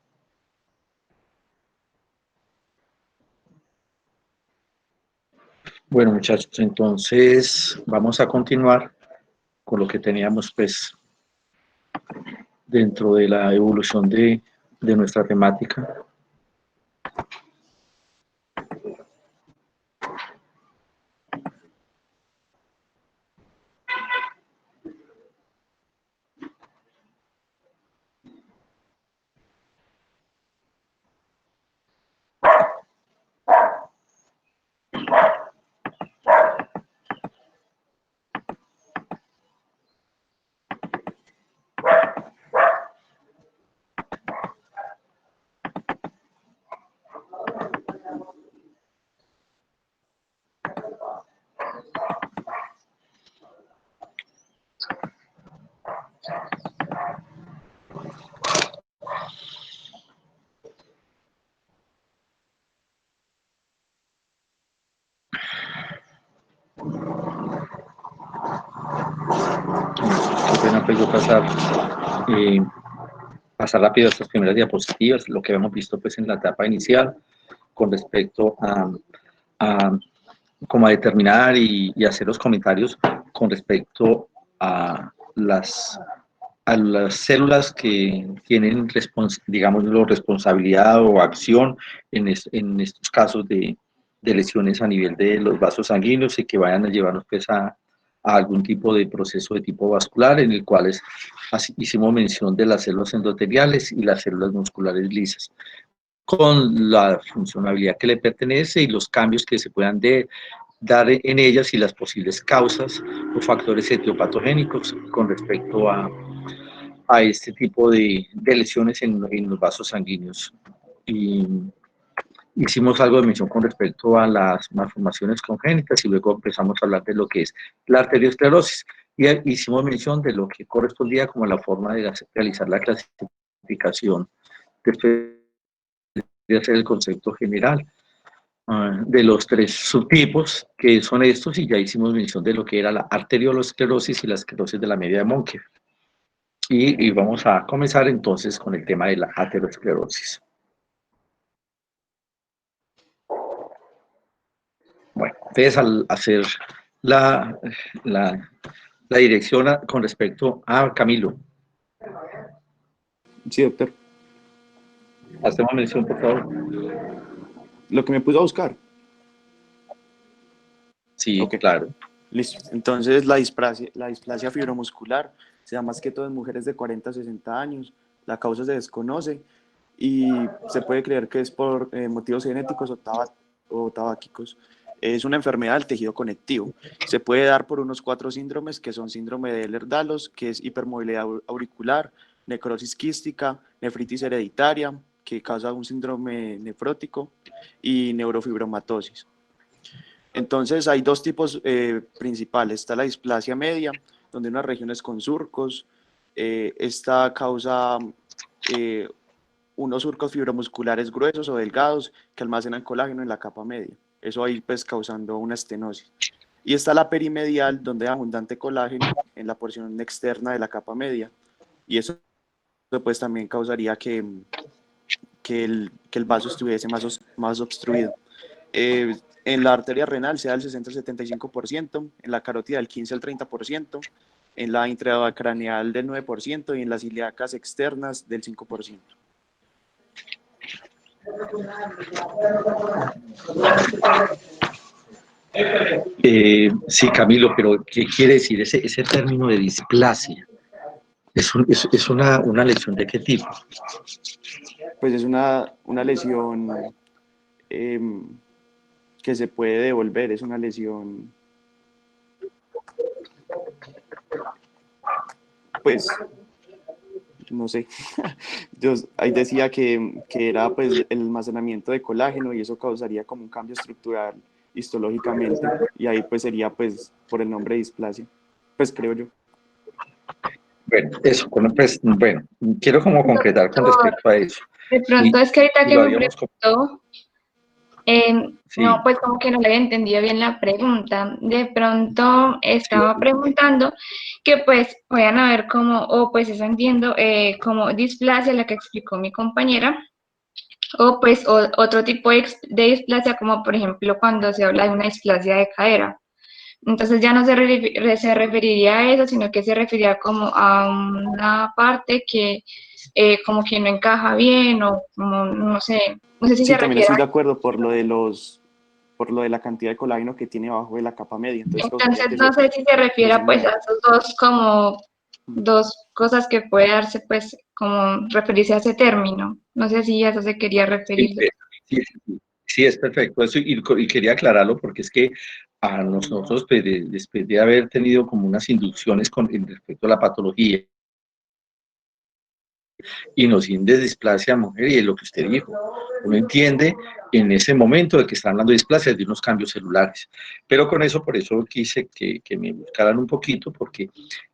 Bueno, muchachos, entonces vamos a continuar con lo que teníamos, pues, dentro de la evolución de nuestra temática. Qué pena, pues, yo pasar rápido estas primeras diapositivas, lo que hemos visto, pues, en la etapa inicial, con respecto a como a determinar y hacer los comentarios con respecto a a las células que tienen, digamos, responsabilidad o acción en estos casos de lesiones a nivel de los vasos sanguíneos y que vayan a llevarnos, pues, a algún tipo de proceso de tipo vascular, en el cual hicimos mención de las células endoteliales y las células musculares lisas, con la funcionalidad que le pertenece y los cambios que se puedan dar en ellas y las posibles causas o factores etiopatogénicos con respecto a este tipo de lesiones en los vasos sanguíneos. Y hicimos algo de mención con respecto a las malformaciones congénitas y luego empezamos a hablar de lo que es la arteriosclerosis. Y hicimos mención de lo que correspondía como la forma de realizar la clasificación, después de hacer el concepto general de los tres subtipos, que son estos, y ya hicimos mención de lo que era la arteriolosclerosis y la esclerosis de la media de Monke. Y vamos a comenzar entonces con el tema de la aterosclerosis. Bueno, entonces al hacer la, la, la dirección con respecto a Camilo. Sí, doctor. Hacemos mención, por favor. Lo que me puso a buscar. Sí, Ok. claro. Listo. Entonces, la displasia fibromuscular se da más que todo en mujeres de 40 a 60 años. La causa se desconoce y se puede creer que es por motivos genéticos o tabáquicos. Es una enfermedad del tejido conectivo. Se puede dar por unos 4 síndromes, que son síndrome de Ehlers-Danlos, que es hipermovilidad auricular, necrosis quística, nefritis hereditaria, que causa un síndrome nefrótico, y neurofibromatosis. Entonces hay dos tipos principales. Está la displasia media, donde unas regiones con surcos. Esta causa unos surcos fibromusculares gruesos o delgados que almacenan colágeno en la capa media. Eso ahí pues causando una estenosis. Y está la perimedial, donde hay abundante colágeno en la porción externa de la capa media. Y eso pues también causaría que el vaso estuviese más obstruido. En la arteria renal se da el 60 al 75%, en la carótida del 15 al 30%, en la intracraneal del 9% y en las ilíacas externas del 5%. Sí, Camilo, pero ¿qué quiere decir ese término de displasia? ¿Es una lesión de qué tipo? Pues es una lesión que se puede devolver, es una lesión, pues no sé. Ahí decía que era pues el almacenamiento de colágeno y eso causaría como un cambio estructural histológicamente y ahí pues sería pues por el nombre de displasia, pues creo yo. Bueno, eso, pues, bueno, quiero como concretar con Doctor, respecto a eso. de pronto es que ahorita Y que lo me habíamos... preguntó, no, Sí, pues como que no le había entendido bien la pregunta. De pronto sí, estaba preguntando que pues puedan haber como, o pues eso entiendo, como displasia, la que explicó mi compañera, o pues otro tipo de displasia, como por ejemplo cuando se habla de una displasia de cadera. Entonces ya no se referiría a eso, sino que se referiría como a una parte que como que no encaja bien o como, no sé si Sí, se también refiere estoy de a... acuerdo por lo de la cantidad de colágeno que tiene abajo de la capa media, entonces causaría Entonces que no sé si se que refiere se pues a mueva. esos dos como dos cosas que puede darse pues como referirse a ese término. No sé si a eso se quería sí, referir. sí, es perfecto. Eso, y quería aclararlo porque es que a nosotros, pues, después de haber tenido como unas inducciones con respecto a la patología, y nos de displasia mujer, y es lo que usted dijo. Uno entiende en ese momento de que está hablando de displasia, de unos cambios celulares. Pero con eso, por eso quise que me buscaran un poquito, porque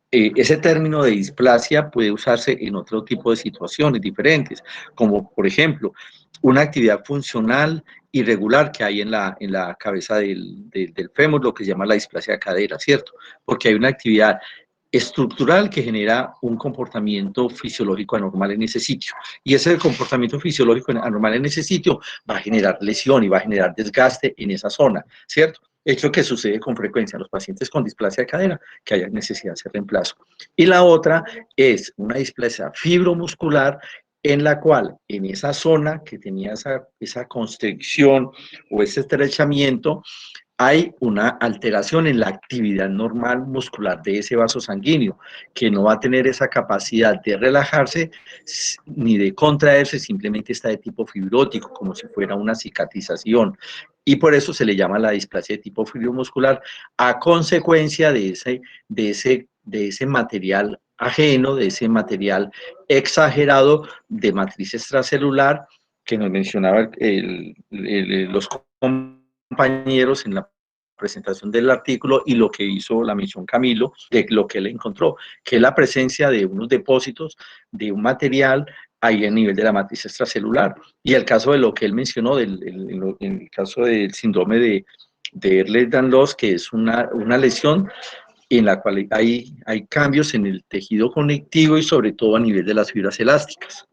ese término de displasia puede usarse en otro tipo de situaciones diferentes, como por ejemplo, una actividad funcional irregular que hay en la cabeza del fémur, lo que se llama la displasia de cadera, ¿cierto? Porque hay una actividad estructural que genera un comportamiento fisiológico anormal en ese sitio. Y ese comportamiento fisiológico anormal en ese sitio va a generar lesión y va a generar desgaste en esa zona, ¿cierto? Hecho que sucede con frecuencia en los pacientes con displasia de cadera, que haya necesidad de hacer reemplazo. Y la otra es una displasia fibromuscular en la cual en esa zona que tenía esa constricción o ese estrechamiento, hay una alteración en la actividad normal muscular de ese vaso sanguíneo, que no va a tener esa capacidad de relajarse ni de contraerse, simplemente está de tipo fibrótico, como si fuera una cicatrización. Y por eso se le llama la displasia de tipo fibromuscular, a consecuencia de ese material ajeno, de ese material exagerado de matriz extracelular que nos mencionaba los compañeros en la presentación del artículo y lo que hizo la misión Camilo, de lo que él encontró, que es la presencia de unos depósitos de un material ahí a nivel de la matriz extracelular. Y el caso de lo que él mencionó, en el caso del síndrome de Ehlers-Danlos, que es una lesión en la cual hay cambios en el tejido conectivo y sobre todo a nivel de las fibras elásticas.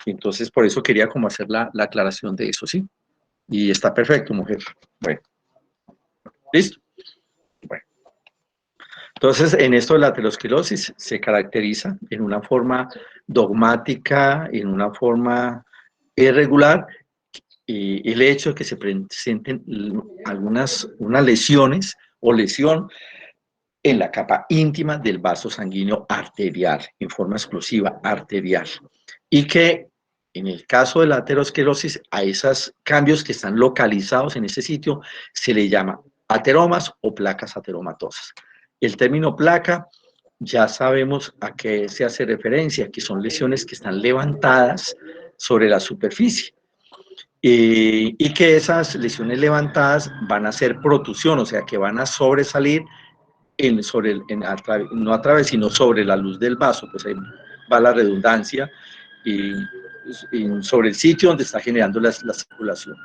Entonces, por eso quería como hacer la aclaración de eso, ¿sí? Y está perfecto, mujer. Bueno, ¿listo? Bueno. Entonces, en esto de la aterosclerosis se caracteriza en una forma dogmática, en una forma irregular, el hecho de que se presenten unas lesiones o lesión en la capa íntima del vaso sanguíneo arterial, en forma exclusiva arterial. Y que en el caso de la aterosclerosis, a esos cambios que están localizados en ese sitio se le llama ateromas o placas ateromatosas. El término placa ya sabemos a qué se hace referencia, que son lesiones que están levantadas sobre la superficie. Y que esas lesiones levantadas van a ser protusión, o sea, que van a sobresalir no a través, sino sobre la luz del vaso, pues ahí va la redundancia, y sobre el sitio donde está generando la circulación.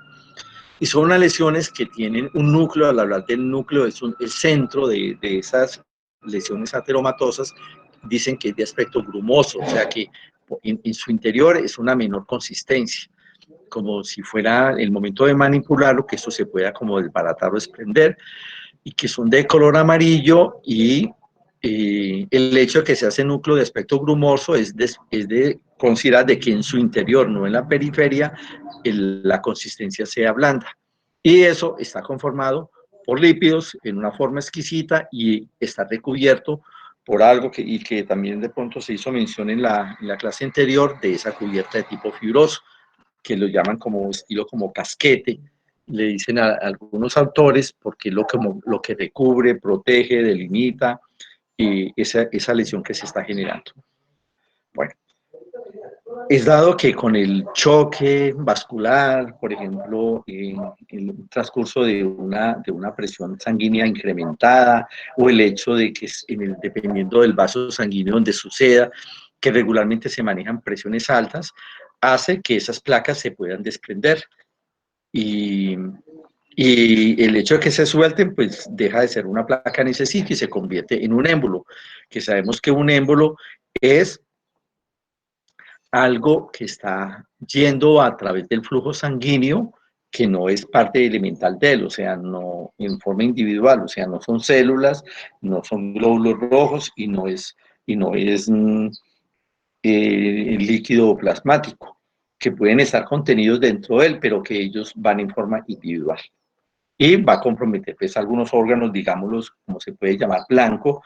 Y son unas lesiones que tienen un núcleo, al hablar del núcleo, es el centro de esas lesiones ateromatosas, dicen que es de aspecto grumoso, o sea que en su interior es una menor consistencia, como si fuera el momento de manipularlo, que esto se pueda como desbaratar o desprender, y que son de color amarillo, y el hecho de que se hace núcleo de aspecto grumoso es de considerar de que en su interior, no en la periferia, la consistencia sea blanda. Y eso está conformado por lípidos en una forma exquisita y está recubierto por algo y que también de pronto se hizo mención en la clase anterior, de esa cubierta de tipo fibroso, que lo llaman como estilo como casquete, le dicen a algunos autores, porque es lo que recubre, protege, delimita esa lesión que se está generando. Bueno, Es dado que con el choque vascular, por ejemplo, en el transcurso de una presión sanguínea incrementada, o el hecho de que dependiendo del vaso sanguíneo donde suceda, que regularmente se manejan presiones altas, hace que esas placas se puedan desprender. Y el hecho de que se suelten, pues deja de ser una placa en ese sitio y se convierte en un émbolo, que sabemos que un émbolo es algo que está yendo a través del flujo sanguíneo que no es parte elemental de él, o sea, no en forma individual, o sea, no son células, no son glóbulos rojos y no es líquido plasmático, que pueden estar contenidos dentro de él, pero que ellos van en forma individual. Y va a comprometer pues algunos órganos, digámoslos, como se puede llamar, blanco.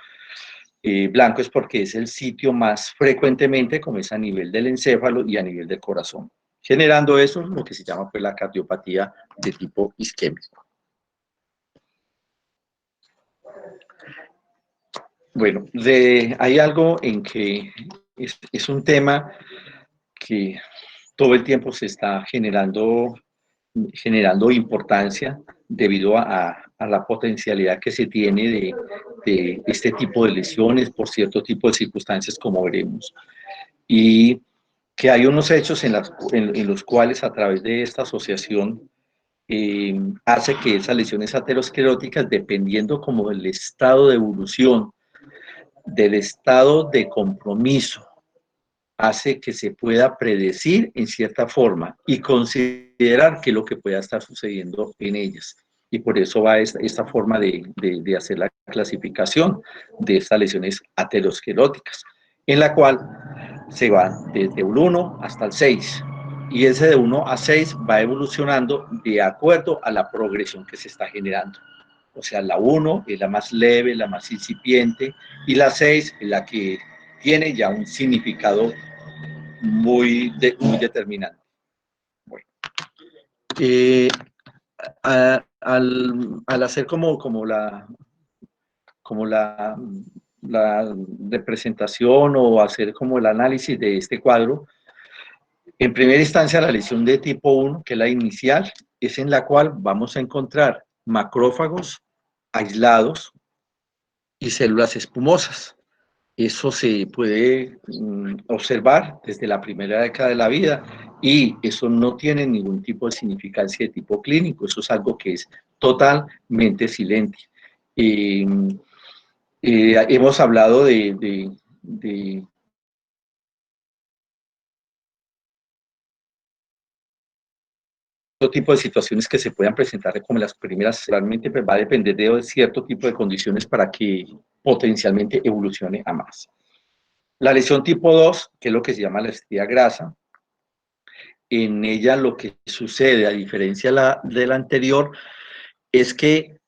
Blanco es porque es el sitio más frecuentemente, como es a nivel del encéfalo y a nivel del corazón, generando eso lo que se llama pues la cardiopatía de tipo isquémico. Bueno, hay algo en que es un tema que todo el tiempo se está generando importancia debido a la potencialidad que se tiene de este tipo de lesiones por cierto tipo de circunstancias, como veremos. Y que hay unos hechos en los cuales a través de esta asociación hace que esas lesiones ateroscleróticas, dependiendo como del estado de evolución, del estado de compromiso, hace que se pueda predecir en cierta forma y considerar qué es lo que pueda estar sucediendo en ellas. Y por eso va esta forma de hacer la clasificación de estas lesiones ateroscleróticas, en la cual se va desde el 1 hasta el 6. Y ese de 1 a 6 va evolucionando de acuerdo a la progresión que se está generando. O sea, la 1 es la más leve, la más incipiente, y la 6 es la que tiene ya un significado muy determinante. Bueno, al hacer como la representación o hacer como el análisis de este cuadro, en primera instancia la lesión de tipo 1, que es la inicial, es en la cual vamos a encontrar macrófagos aislados y células espumosas. Eso se puede observar desde la primera década de la vida y eso no tiene ningún tipo de significancia de tipo clínico, eso es algo que es totalmente silente. Hemos hablado de todo tipo de situaciones que se puedan presentar como las primeras, realmente pues va a depender de cierto tipo de condiciones para que potencialmente evolucione a más. La lesión tipo 2, que es lo que se llama la estría grasa, en ella lo que sucede, a diferencia de la anterior, es que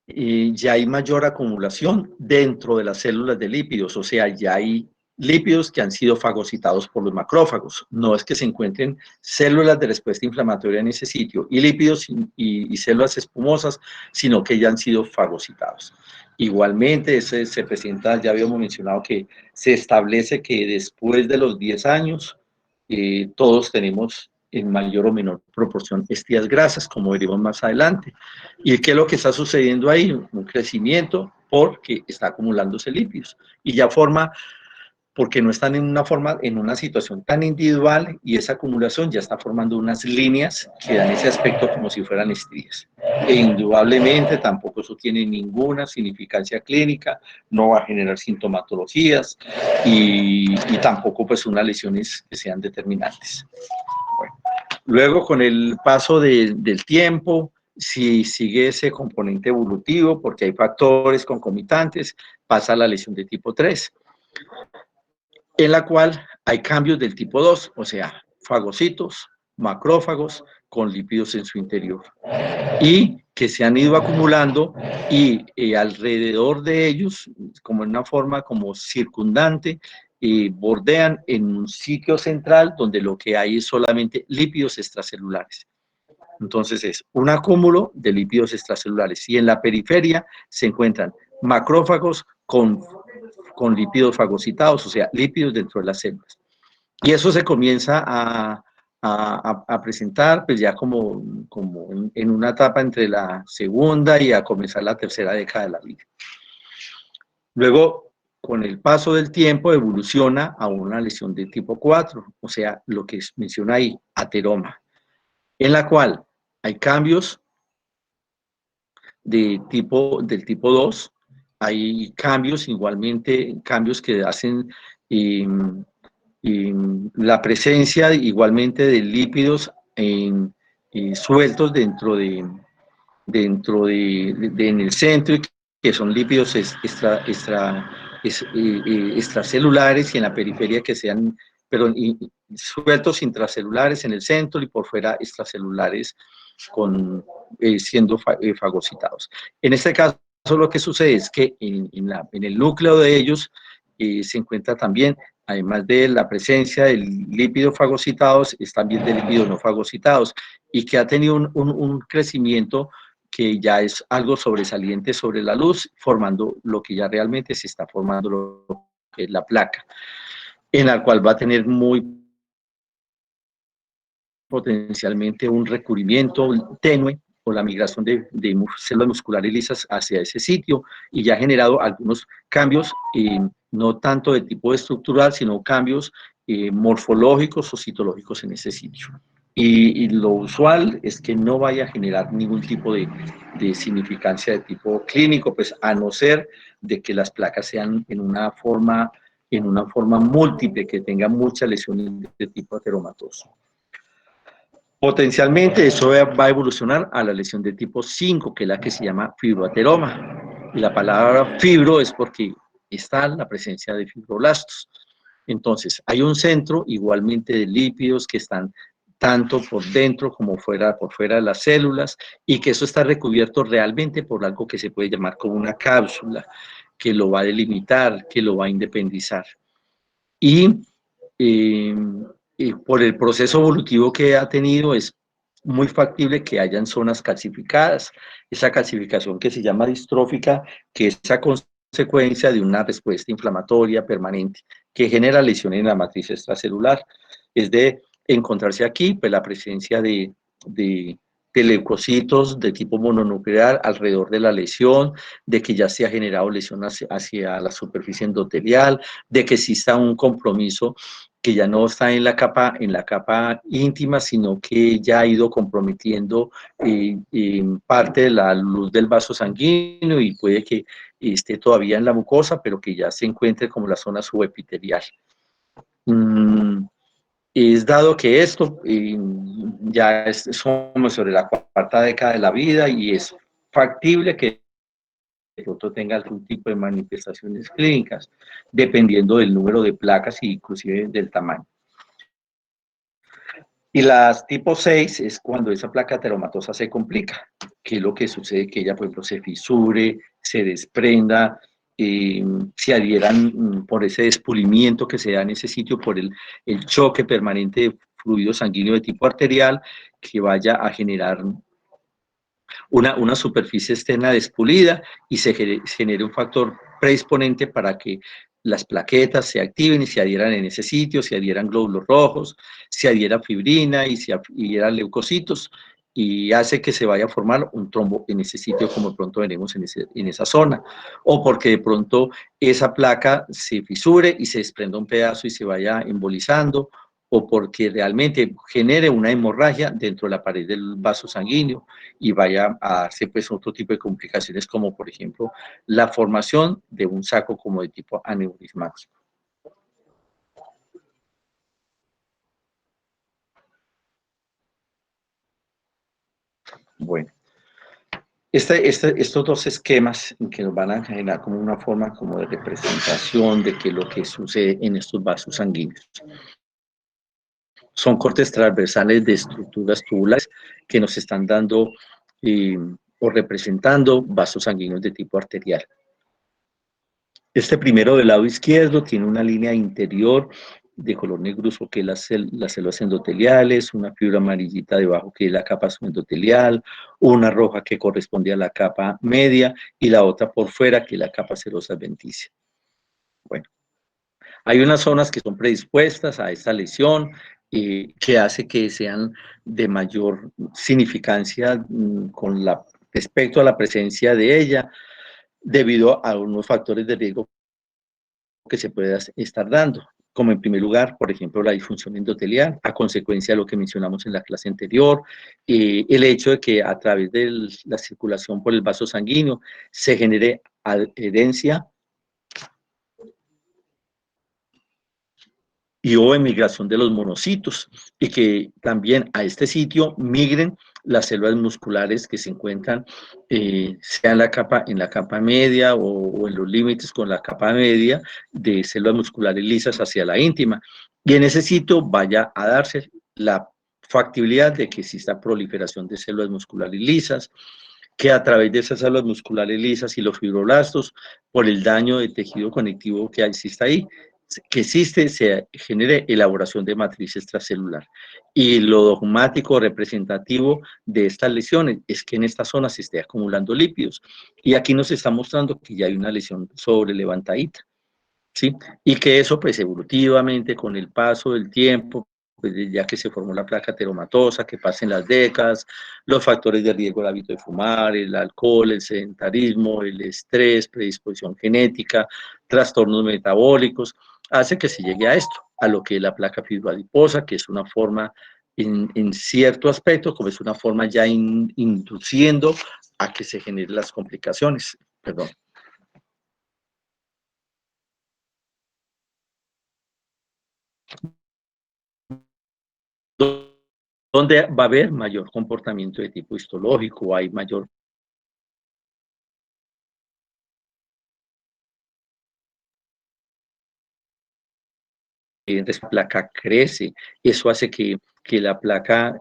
ya hay mayor acumulación dentro de las células de lípidos, o sea, ya hay lípidos que han sido fagocitados por los macrófagos. No es que se encuentren células de respuesta inflamatoria en ese sitio y lípidos y células espumosas, sino que ya han sido fagocitados. Igualmente, se presenta, ya habíamos mencionado que se establece que después de los 10 años, todos tenemos en mayor o menor proporción estrías grasas, como veremos más adelante. ¿Y qué es lo que está sucediendo ahí? Un crecimiento porque está acumulándose lípidos y ya forma, porque no están en una situación tan individual y esa acumulación ya está formando unas líneas que dan ese aspecto como si fueran estrías. E indudablemente tampoco eso tiene ninguna significancia clínica, no va a generar sintomatologías y tampoco pues unas lesiones que sean determinantes. Bueno, luego con el paso del tiempo, si sigue ese componente evolutivo, porque hay factores concomitantes, pasa a la lesión de tipo 3, en la cual hay cambios del tipo 2, o sea, fagocitos, macrófagos con lípidos en su interior, y que se han ido acumulando y alrededor de ellos, como en una forma como circundante, bordean en un sitio central donde lo que hay es solamente lípidos extracelulares. Entonces es un acúmulo de lípidos extracelulares y en la periferia se encuentran macrófagos con lípidos fagocitados, o sea, lípidos dentro de las células. Y eso se comienza a presentar pues ya como en una etapa entre la segunda y a comenzar la tercera década de la vida. Luego, con el paso del tiempo, evoluciona a una lesión de tipo 4, o sea, lo que menciona ahí, ateroma, en la cual hay cambios del tipo 2, hay cambios igualmente, cambios que hacen la presencia igualmente de lípidos sueltos en el centro, que son lípidos extracelulares, y en la periferia que sean, pero sueltos intracelulares en el centro y por fuera extracelulares siendo fagocitados. En este caso, lo que sucede es que en el núcleo de ellos se encuentra también, además de la presencia de lípidos fagocitados, también de lípidos no fagocitados, y que ha tenido un crecimiento que ya es algo sobresaliente sobre la luz, formando lo que ya realmente se está formando, lo que es la placa, en la cual va a tener muy potencialmente un recubrimiento tenue o la migración de células musculares lisas hacia ese sitio, y ya ha generado algunos cambios, no tanto de tipo estructural, sino cambios morfológicos o citológicos en ese sitio. Y lo usual es que no vaya a generar ningún tipo de significancia de tipo clínico, pues a no ser de que las placas sean en una forma múltiple, que tengan muchas lesiones de tipo ateromatoso. Potencialmente eso va a evolucionar a la lesión de tipo 5, que es la que se llama fibroateroma. Y la palabra fibro es porque está la presencia de fibroblastos. Entonces, hay un centro igualmente de lípidos que están tanto por dentro como por fuera de las células, y que eso está recubierto realmente por algo que se puede llamar como una cápsula, que lo va a delimitar, que lo va a independizar. Y por el proceso evolutivo que ha tenido, es muy factible que hayan zonas calcificadas. Esa calcificación, que se llama distrófica, que es a consecuencia de una respuesta inflamatoria permanente que genera lesiones en la matriz extracelular. Es de encontrarse aquí pues la presencia de leucocitos de tipo mononuclear alrededor de la lesión, de que ya se ha generado lesión hacia la superficie endotelial, de que exista un compromiso que ya no está en la capa íntima, sino que ya ha ido comprometiendo parte de la luz del vaso sanguíneo, y puede que esté todavía en la mucosa, pero que ya se encuentre como la zona subepitelial. Es dado que esto ya somos sobre la cuarta década de la vida, y es factible que de pronto tenga algún tipo de manifestaciones clínicas, dependiendo del número de placas e inclusive del tamaño. Y las tipo 6 es cuando esa placa ateromatosa se complica, que es lo que sucede, que ella, por ejemplo, se fisure, se desprenda, se adhieran por ese despulimiento que se da en ese sitio, por el choque permanente de fluido sanguíneo de tipo arterial, que vaya a generar una superficie externa despulida, y se genere un factor predisponente para que las plaquetas se activen y se adhieran en ese sitio, se adhieran glóbulos rojos, se adhiera fibrina y se adhieran leucocitos, y hace que se vaya a formar un trombo en ese sitio, como de pronto veremos en esa zona, o porque de pronto esa placa se fisure y se desprenda un pedazo y se vaya embolizando, o porque realmente genere una hemorragia dentro de la pared del vaso sanguíneo y vaya a darse pues otro tipo de complicaciones, como por ejemplo la formación de un saco como de tipo aneurismático. Bueno, estos dos esquemas que nos van a generar como una forma como de representación de que lo que sucede en estos vasos sanguíneos son cortes transversales de estructuras tubulares que nos están dando o representando vasos sanguíneos de tipo arterial. Este primero del lado izquierdo tiene una línea interior de color negruzco, que es las células endoteliales, una fibra amarillita debajo, que es la capa subendotelial, una roja que corresponde a la capa media, y la otra por fuera, que es la capa serosa adventicia. Bueno, Hay unas zonas que son predispuestas a esta lesión, que hace que sean de mayor significancia respecto a la presencia de ella, debido a unos factores de riesgo que se puede estar dando, como en primer lugar, por ejemplo, la disfunción endotelial, a consecuencia de lo que mencionamos en la clase anterior, el hecho de que a través de la circulación por el vaso sanguíneo se genere adherencia y o emigración de los monocitos, y que también a este sitio migren las células musculares que se encuentran, sea en la capa media o en los límites con la capa media de células musculares lisas hacia la íntima, y en ese sitio vaya a darse la factibilidad de que exista proliferación de células musculares lisas, que a través de esas células musculares lisas y los fibroblastos, por el daño de tejido conectivo que existe ahí, se genere elaboración de matriz extracelular. Y lo dogmático representativo de estas lesiones es que en esta zona se esté acumulando lípidos. Y aquí nos está mostrando que ya hay una lesión sobre levantadita, ¿sí? Y que eso, pues, evolutivamente, con el paso del tiempo, pues, ya que se formó la placa ateromatosa, que pasen las décadas, los factores de riesgo, el hábito de fumar, el alcohol, el sedentarismo, el estrés, predisposición genética, trastornos metabólicos, hace que se llegue a esto, a lo que es la placa fibroadiposa, que es una forma, en cierto aspecto, como es una forma ya induciendo a que se generen las complicaciones. Perdón. Donde va a haber mayor comportamiento de tipo histológico, hay mayor la placa crece, eso hace que la placa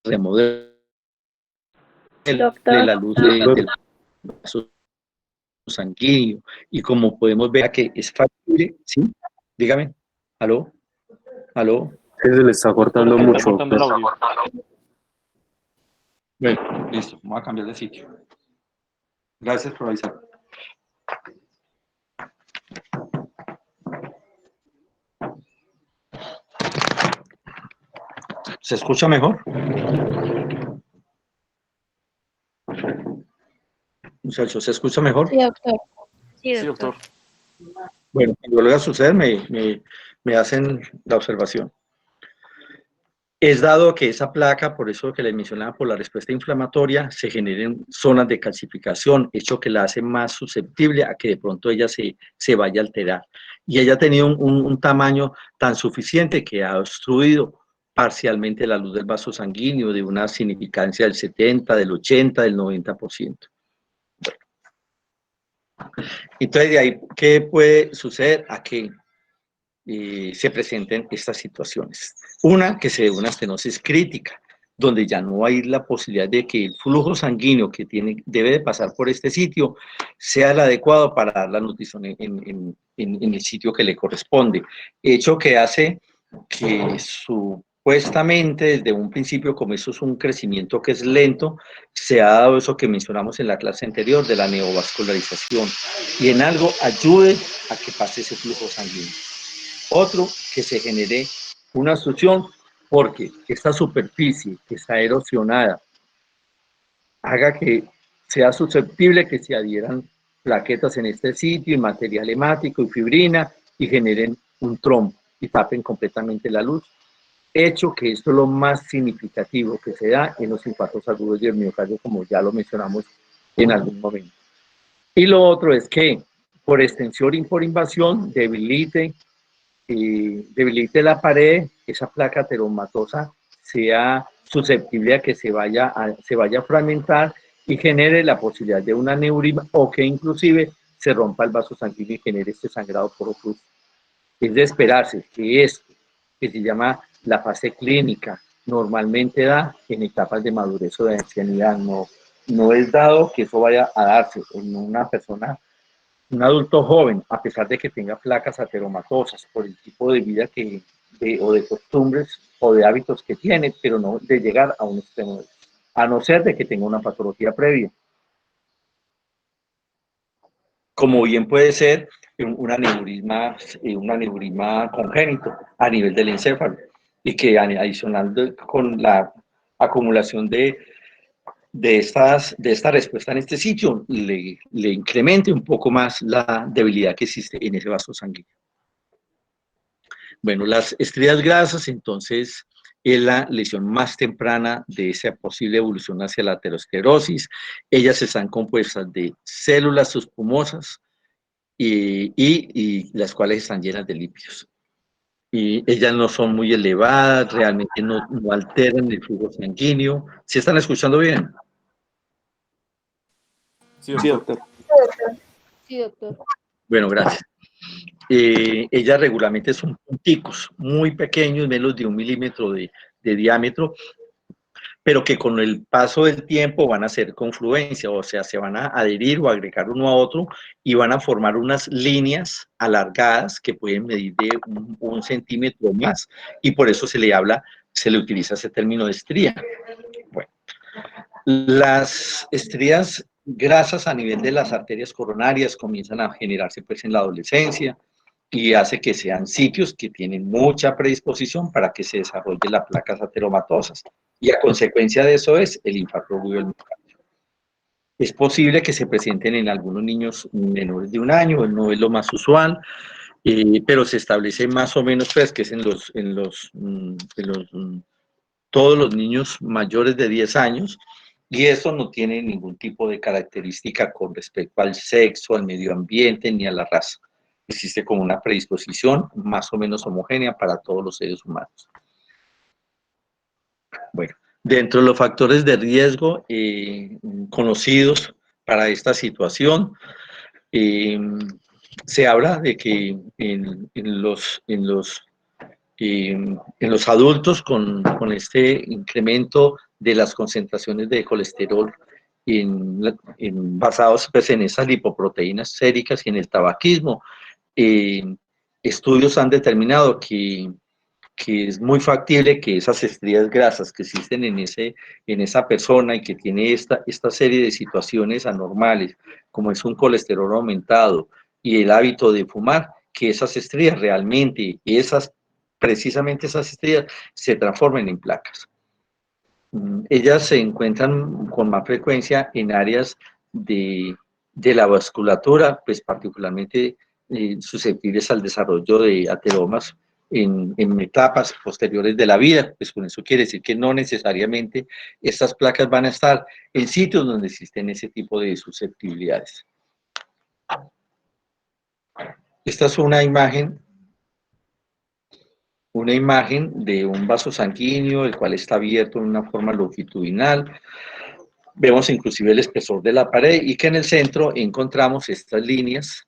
remodele la luz del vaso sanguíneo, y como podemos ver que es factible, ¿sí? Dígame, ¿aló? ¿Aló? Se le está cortando mucho. Bueno, listo, vamos a cambiar de sitio. Gracias por avisar. ¿Se escucha mejor? Muchachos, ¿se escucha mejor? Sí, doctor. Sí, Sí, doctor. Bueno, cuando vuelva a suceder, me hacen la observación. Es dado que esa placa, por eso que les mencionaba, por la respuesta inflamatoria, se generen zonas de calcificación, hecho que la hace más susceptible a que de pronto ella se vaya a alterar. Y ella ha tenido un tamaño tan suficiente que ha obstruido parcialmente la luz del vaso sanguíneo de una significancia del 70, del 80, del 90%. Entonces, de ahí, ¿qué puede suceder? A que se presenten estas situaciones. Una, que se dé una estenosis crítica, donde ya no hay la posibilidad de que el flujo sanguíneo que debe de pasar por este sitio sea el adecuado para dar la nutrición en el sitio que le corresponde. Hecho que hace que supuestamente desde un principio, como eso es un crecimiento que es lento, se ha dado eso que mencionamos en la clase anterior de la neovascularización, y en algo ayude a que pase ese flujo sanguíneo. Otro, que se genere una obstrucción porque esta superficie que está erosionada haga que sea susceptible que se adhieran plaquetas en este sitio y material hemático y fibrina y generen un trombo y tapen completamente la luz. Hecho que esto es lo más significativo que se da en los infartos agudos del miocardio, como ya lo mencionamos en algún momento. Y lo otro es que por extensión y por invasión debilite la pared, esa placa ateromatosa sea susceptible a que se vaya a fragmentar y genere la posibilidad de un aneurisma, o que inclusive se rompa el vaso sanguíneo y genere este sangrado por ocluso. Es de esperarse que esto, que se llama la fase clínica, normalmente da en etapas de madurez o de ancianidad. No es dado que eso vaya a darse en una persona, un adulto joven, a pesar de que tenga placas ateromatosas por el tipo de vida o de costumbres o de hábitos que tiene, pero no de llegar a un extremo, a no ser de que tenga una patología previa. como bien puede ser un aneurisma congénito a nivel del encéfalo, y que adicional con la acumulación de esta respuesta en este sitio, le incremente un poco más la debilidad que existe en ese vaso sanguíneo. Bueno, las estrías grasas, entonces, es la lesión más temprana de esa posible evolución hacia la aterosclerosis. Ellas están compuestas de células subpumosas y las cuales están llenas de lípidos. Y ellas no son muy elevadas, realmente no alteran el flujo sanguíneo. ¿Sí están escuchando bien? Sí, doctor. Sí, doctor. Bueno, gracias. Ellas regularmente son punticos, muy pequeños, menos de 1 milímetro de diámetro, pero que con el paso del tiempo van a hacer confluencia, o sea, se van a adherir o agregar uno a otro y van a formar unas líneas alargadas que pueden medir de 1 centímetro más, y por eso se le utiliza ese término de estría. Bueno, las estrías grasas a nivel de las arterias coronarias comienzan a generarse pues en la adolescencia, y hace que sean sitios que tienen mucha predisposición para que se desarrolle las placas ateromatosas, y a consecuencia de eso es el infarto agudo del miocardio. Es posible que se presenten en algunos niños menores de 1 año, no es lo más usual, pero se establece más o menos pues que es todos los niños mayores de 10 años, y eso no tiene ningún tipo de característica con respecto al sexo, al medio ambiente ni a la raza. Existe como una predisposición más o menos homogénea para todos los seres humanos. Bueno, dentro de los factores de riesgo conocidos para esta situación, se habla de que en los adultos con este incremento de las concentraciones de colesterol basados pues, en esas lipoproteínas séricas y en el tabaquismo, estudios han determinado que es muy factible que esas estrías grasas que existen en esa persona y que tiene esta serie de situaciones anormales, como es un colesterol aumentado y el hábito de fumar, que esas estrías realmente, precisamente esas estrías, se transformen en placas. Ellas se encuentran con más frecuencia en áreas de la vasculatura, pues particularmente susceptibles al desarrollo de ateromas en etapas posteriores de la vida. Pues con eso quiere decir que no necesariamente estas placas van a estar en sitios donde existen ese tipo de susceptibilidades. Esta es una imagen de un vaso sanguíneo, el cual está abierto en una forma longitudinal. Vemos inclusive el espesor de la pared, y que en el centro encontramos estas líneas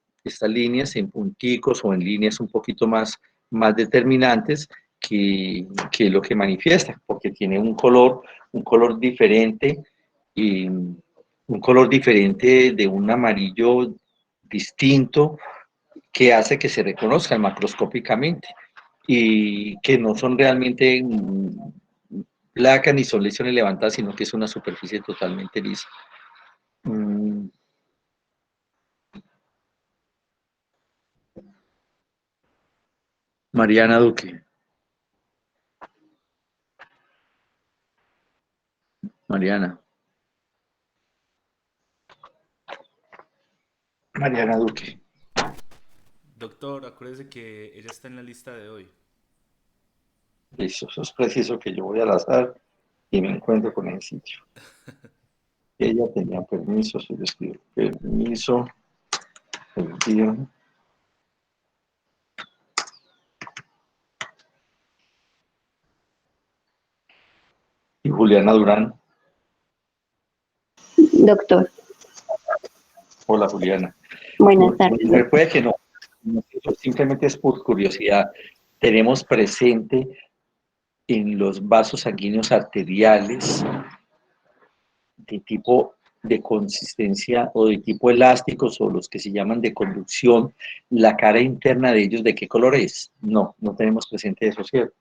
en punticos o en líneas un poquito más determinantes que lo que manifiesta, porque tiene un color diferente, y un color diferente de un amarillo distinto que hace que se reconozcan macroscópicamente, y que no son realmente placas ni son lesiones levantadas, sino que es una superficie totalmente lisa. Mariana Duque. Mariana Duque. Doctor, acuérdese que ella está en la lista de hoy. Listo, eso es preciso que yo voy al azar y me encuentro con el sitio. Ella tenía permiso, se le escribió permiso, el día. Y Juliana Durán. Doctor. Hola, Juliana. Buenas tardes. Puede que no, simplemente es por curiosidad. Tenemos presente en los vasos sanguíneos arteriales de tipo de consistencia o de tipo elásticos, o los que se llaman de conducción, la cara interna de ellos, ¿de qué color es? No tenemos presente eso, ¿cierto?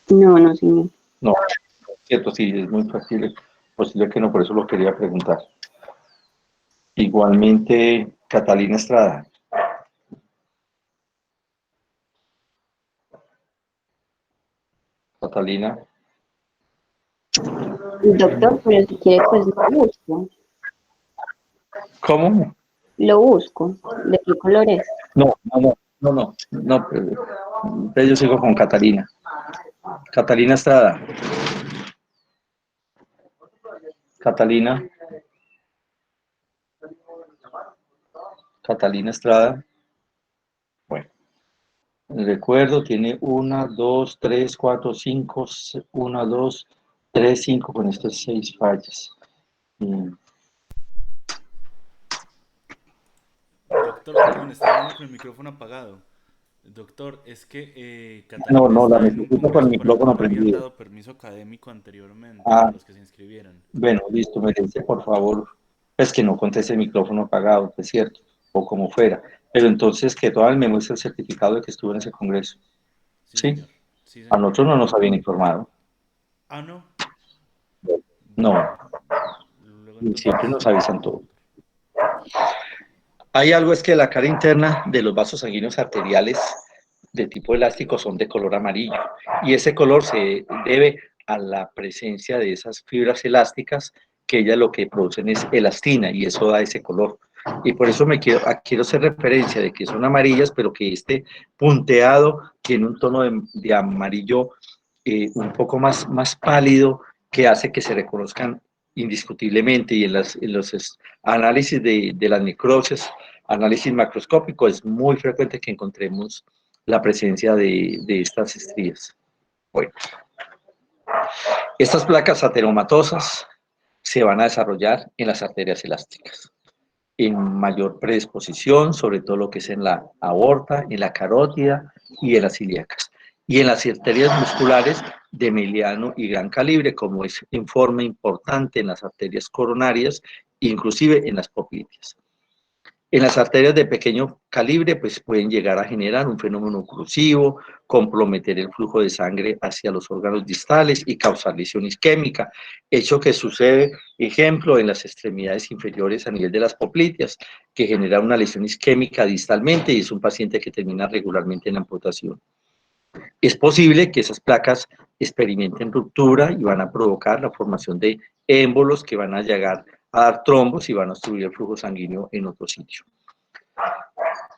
No, señor. No, cierto, sí, es muy posible que no, por eso lo quería preguntar. Igualmente, Catalina Estrada. Catalina. Doctor, pero si quiere, pues lo busco. ¿Cómo? Lo busco. ¿De qué color es? No. Entonces yo sigo con Catalina. Catalina Estrada. Catalina. Catalina Estrada. Bueno, recuerdo, tiene 1, 2, 3, 4, 5, 1, 2, 3, 5, con estas 6 fallas. Doctor, perdón, estaba hablando con el micrófono apagado. Doctor, es que Catalina No, la está en un necesito con el congreso para el micrófono cual le habían prendido. dado permiso académico anteriormente a Ah, los que se inscribieran. bueno, listo, me dice, por favor, es que no conteste el micrófono apagado, es cierto, o como fuera. Pero entonces que todavía me muestre el certificado de que estuvo en ese congreso. Sí, ¿Sí? señor. Sí, A señor. nosotros no nos habían informado. Ah, no. No, Bueno, luego y siempre entonces. nos avisan todo. Hay algo, es que la cara interna de los vasos sanguíneos arteriales de tipo elástico son de color amarillo, y ese color se debe a la presencia de esas fibras elásticas, que ellas lo que producen es elastina, y eso da ese color. Y por eso quiero hacer referencia de que son amarillas, pero que este punteado tiene un tono de amarillo un poco más pálido, que hace que se reconozcan indiscutiblemente, y en los análisis de las necrosis, análisis macroscópico, es muy frecuente que encontremos la presencia de estas estrías. Bueno, estas placas ateromatosas se van a desarrollar en las arterias elásticas, en mayor predisposición, sobre todo lo que es en la aorta, en la carótida y en las ilíacas. Y en las arterias musculares de mediano y gran calibre, como es en forma importante en las arterias coronarias, inclusive en las popliteas. En las arterias de pequeño calibre, pues pueden llegar a generar un fenómeno oclusivo, comprometer el flujo de sangre hacia los órganos distales y causar lesión isquémica, hecho que sucede, ejemplo, en las extremidades inferiores a nivel de las popliteas, que genera una lesión isquémica distalmente, y es un paciente que termina regularmente en amputación. Es posible que esas placas experimenten ruptura y van a provocar la formación de émbolos que van a llegar a dar trombos y van a obstruir el flujo sanguíneo en otro sitio.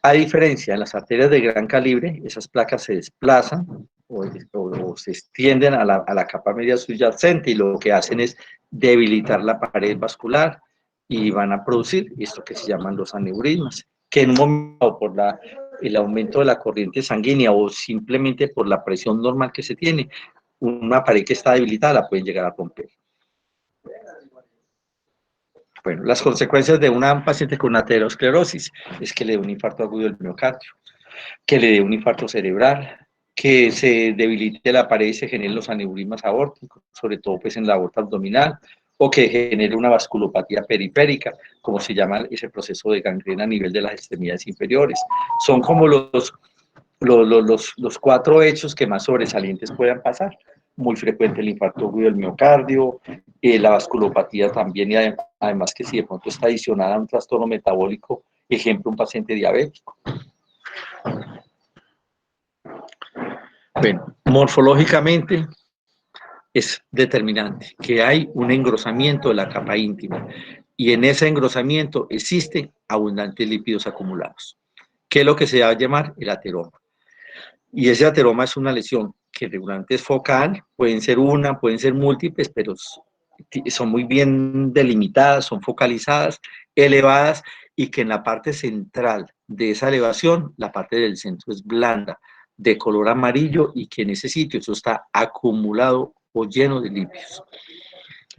A diferencia, en las arterias de gran calibre, esas placas se desplazan o se extienden a la capa media subyacente, y lo que hacen es debilitar la pared vascular, y van a producir esto que se llaman los aneurismas, que en un momento por el aumento de la corriente sanguínea o simplemente por la presión normal que se tiene, una pared que está debilitada la pueden llegar a romper. Bueno, las consecuencias de un paciente con aterosclerosis es que le dé un infarto agudo del miocardio, que le dé un infarto cerebral, que se debilite la pared y se generen los aneurismas aórticos, sobre todo pues en la aorta abdominal, o que genere una vasculopatía periférica, como se llama ese proceso de gangrena a nivel de las extremidades inferiores. Son como los 4 hechos que más sobresalientes puedan pasar. Muy frecuente el infarto agudo del miocardio, la vasculopatía también, y además que si de pronto está adicionada a un trastorno metabólico, ejemplo, un paciente diabético. Bueno, morfológicamente es determinante que hay un engrosamiento de la capa íntima, y en ese engrosamiento existen abundantes lípidos acumulados, que es lo que se va a llamar el ateroma. Y ese ateroma es una lesión que regularmente es focal, pueden ser múltiples, pero son muy bien delimitadas, son focalizadas, elevadas, y que en la parte central de esa elevación, la parte del centro es blanda, de color amarillo, y que en ese sitio eso está acumulado o lleno de lípidos.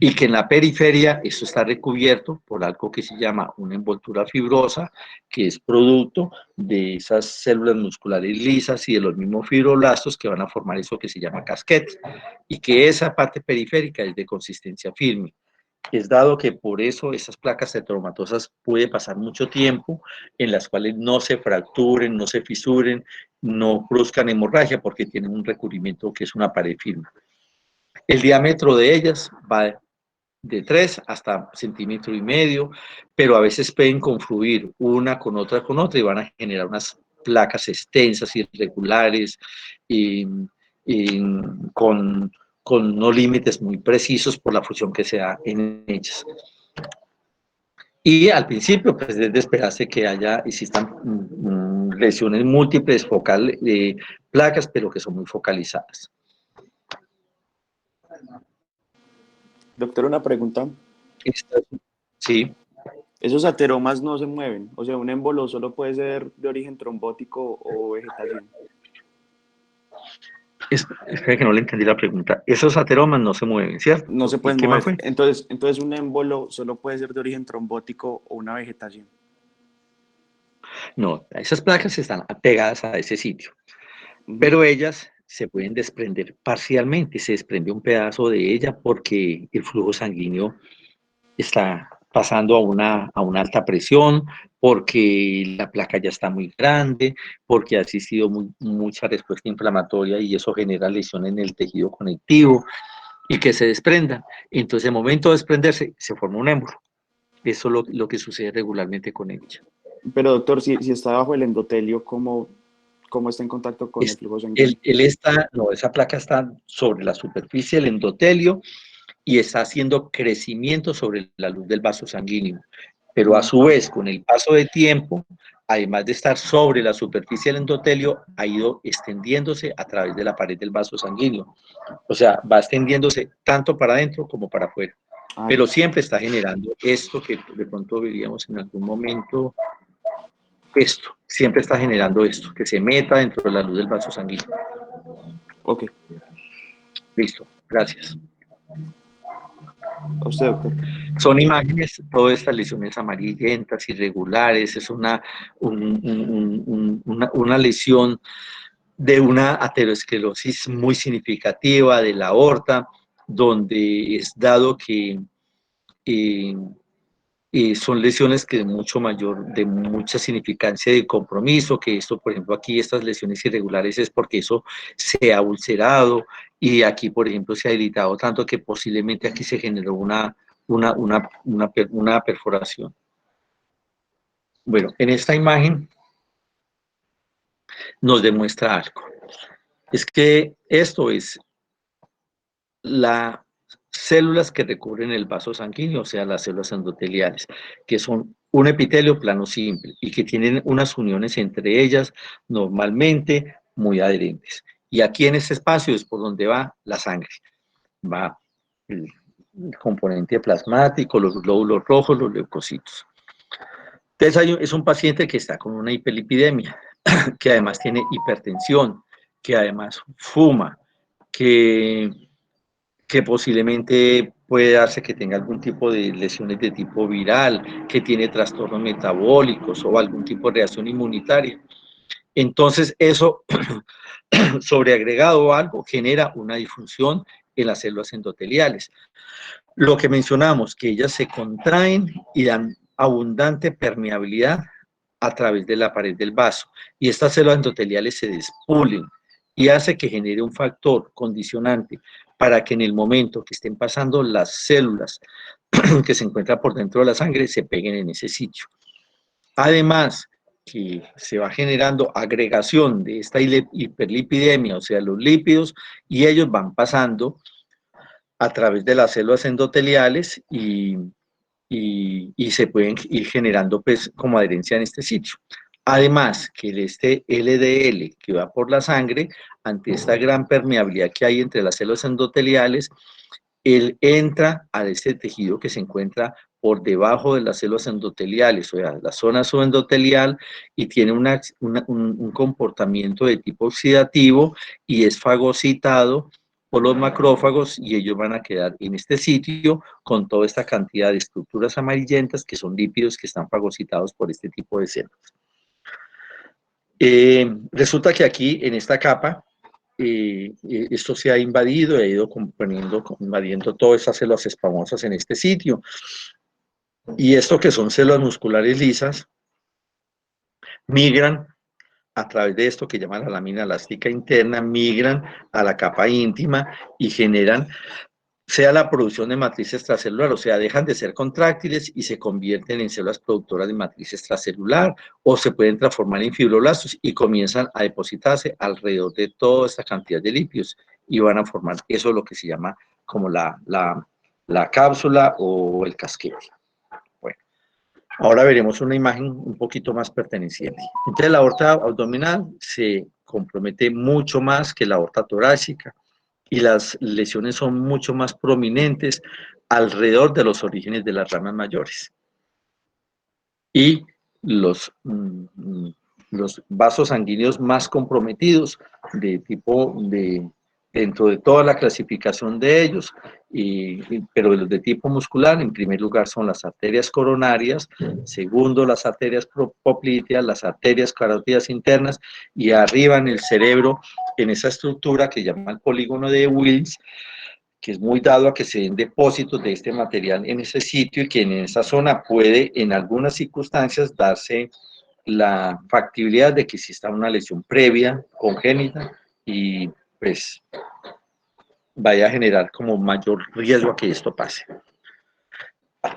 Y que en la periferia eso está recubierto por algo que se llama una envoltura fibrosa, que es producto de esas células musculares lisas y de los mismos fibroblastos que van a formar eso que se llama casquete, y que esa parte periférica es de consistencia firme. Es dado que por eso esas placas ateromatosas puede pasar mucho tiempo en las cuales no se fracturen, no se fisuren, no produzcan hemorragia, porque tienen un recubrimiento que es una pared firme. El diámetro de ellas va de 3 hasta 1,5 cm, pero a veces pueden confluir una con otra y van a generar unas placas extensas, irregulares, y, y con no límites muy precisos por la fusión que se da en ellas. Y al principio, pues es de esperarse que existan lesiones múltiples focales, placas, pero que son muy focalizadas. Doctor, una pregunta. Sí. Esos ateromas no se mueven, o sea, un émbolo solo puede ser de origen trombótico o vegetación. Espera que no le entendí la pregunta. Esos ateromas no se mueven, ¿cierto? No se pueden ¿Y qué más mover. fue? Entonces un émbolo solo puede ser de origen trombótico o una vegetación. No, esas placas están pegadas a ese sitio, pero ellas se pueden desprender parcialmente. Se desprende un pedazo de ella porque el flujo sanguíneo está pasando a una alta presión, porque la placa ya está muy grande, porque ha existido mucha respuesta inflamatoria y eso genera lesiones en el tejido conectivo y que se desprendan. Entonces, en el momento de desprenderse, se forma un émbolo. Eso es lo que sucede regularmente con ella. Pero doctor, si está bajo el endotelio, ¿cómo está en contacto con el flujo sanguíneo? Esa placa está sobre la superficie del endotelio y está haciendo crecimiento sobre la luz del vaso sanguíneo. Pero a su vez, con el paso de tiempo, además de estar sobre la superficie del endotelio, ha ido extendiéndose a través de la pared del vaso sanguíneo. O sea, va extendiéndose tanto para adentro como para afuera. Pero siempre está generando esto que de pronto veríamos en algún momento, esto, siempre está generando esto, que se meta dentro de la luz del vaso sanguíneo. Ok. Listo, gracias. A usted, doctor. Son imágenes, todas estas lesiones amarillentas, irregulares, es una lesión de una aterosclerosis muy significativa de la aorta, donde es dado que son lesiones que de mucha significancia de compromiso, que esto, por ejemplo, aquí estas lesiones irregulares es porque eso se ha ulcerado y aquí, por ejemplo, se ha irritado tanto que posiblemente aquí se generó una perforación. Bueno, en esta imagen nos demuestra algo. Es que esto es las células que recubren el vaso sanguíneo, o sea, las células endoteliales, que son un epitelio plano simple y que tienen unas uniones entre ellas normalmente muy adherentes. Y aquí en este espacio es por donde va la sangre. Va el componente plasmático, los glóbulos rojos, los leucocitos. Entonces es un paciente que está con una hiperlipidemia, que además tiene hipertensión, que además fuma, que posiblemente puede darse que tenga algún tipo de lesiones de tipo viral, que tiene trastornos metabólicos o algún tipo de reacción inmunitaria. Entonces, eso sobreagregado a algo genera una disfunción en las células endoteliales. Lo que mencionamos, que ellas se contraen y dan abundante permeabilidad a través de la pared del vaso y estas células endoteliales se despulen y hace que genere un factor condicionante para que en el momento que estén pasando las células que se encuentran por dentro de la sangre se peguen en ese sitio. Además, que se va generando agregación de esta hiperlipidemia, o sea, los lípidos, y ellos van pasando a través de las células endoteliales y se pueden ir generando pues como adherencia en este sitio. Además, que este LDL que va por la sangre, ante esta gran permeabilidad que hay entre las células endoteliales, él entra a este tejido que se encuentra por debajo de las células endoteliales, o sea, la zona subendotelial, y tiene un comportamiento de tipo oxidativo y es fagocitado por los macrófagos y ellos van a quedar en este sitio con toda esta cantidad de estructuras amarillentas que son lípidos que están fagocitados por este tipo de células. Resulta que aquí en esta capa esto se ha invadido y ha ido invadiendo todas esas células espamosas en este sitio. Y esto que son células musculares lisas, migran a través de esto que llaman la lámina elástica interna, migran a la capa íntima y generan sea la producción de matriz extracelular, o sea, dejan de ser contráctiles y se convierten en células productoras de matriz extracelular, o se pueden transformar en fibroblastos y comienzan a depositarse alrededor de toda esta cantidad de lípidos y van a formar, eso es lo que se llama como la cápsula o el casquete. Bueno, ahora veremos una imagen un poquito más perteneciente. Entonces la aorta abdominal se compromete mucho más que la aorta torácica, y las lesiones son mucho más prominentes alrededor de los orígenes de las ramas mayores. Y los vasos sanguíneos más comprometidos dentro de toda la clasificación de ellos, pero los de tipo muscular, en primer lugar son las arterias coronarias, segundo las arterias popliteas, las arterias carótidas internas, y arriba en el cerebro, en esa estructura que llama el polígono de Wills, que es muy dado a que se den depósitos de este material en ese sitio y que en esa zona puede en algunas circunstancias darse la factibilidad de que exista una lesión previa, congénita, y pues vaya a generar como mayor riesgo a que esto pase.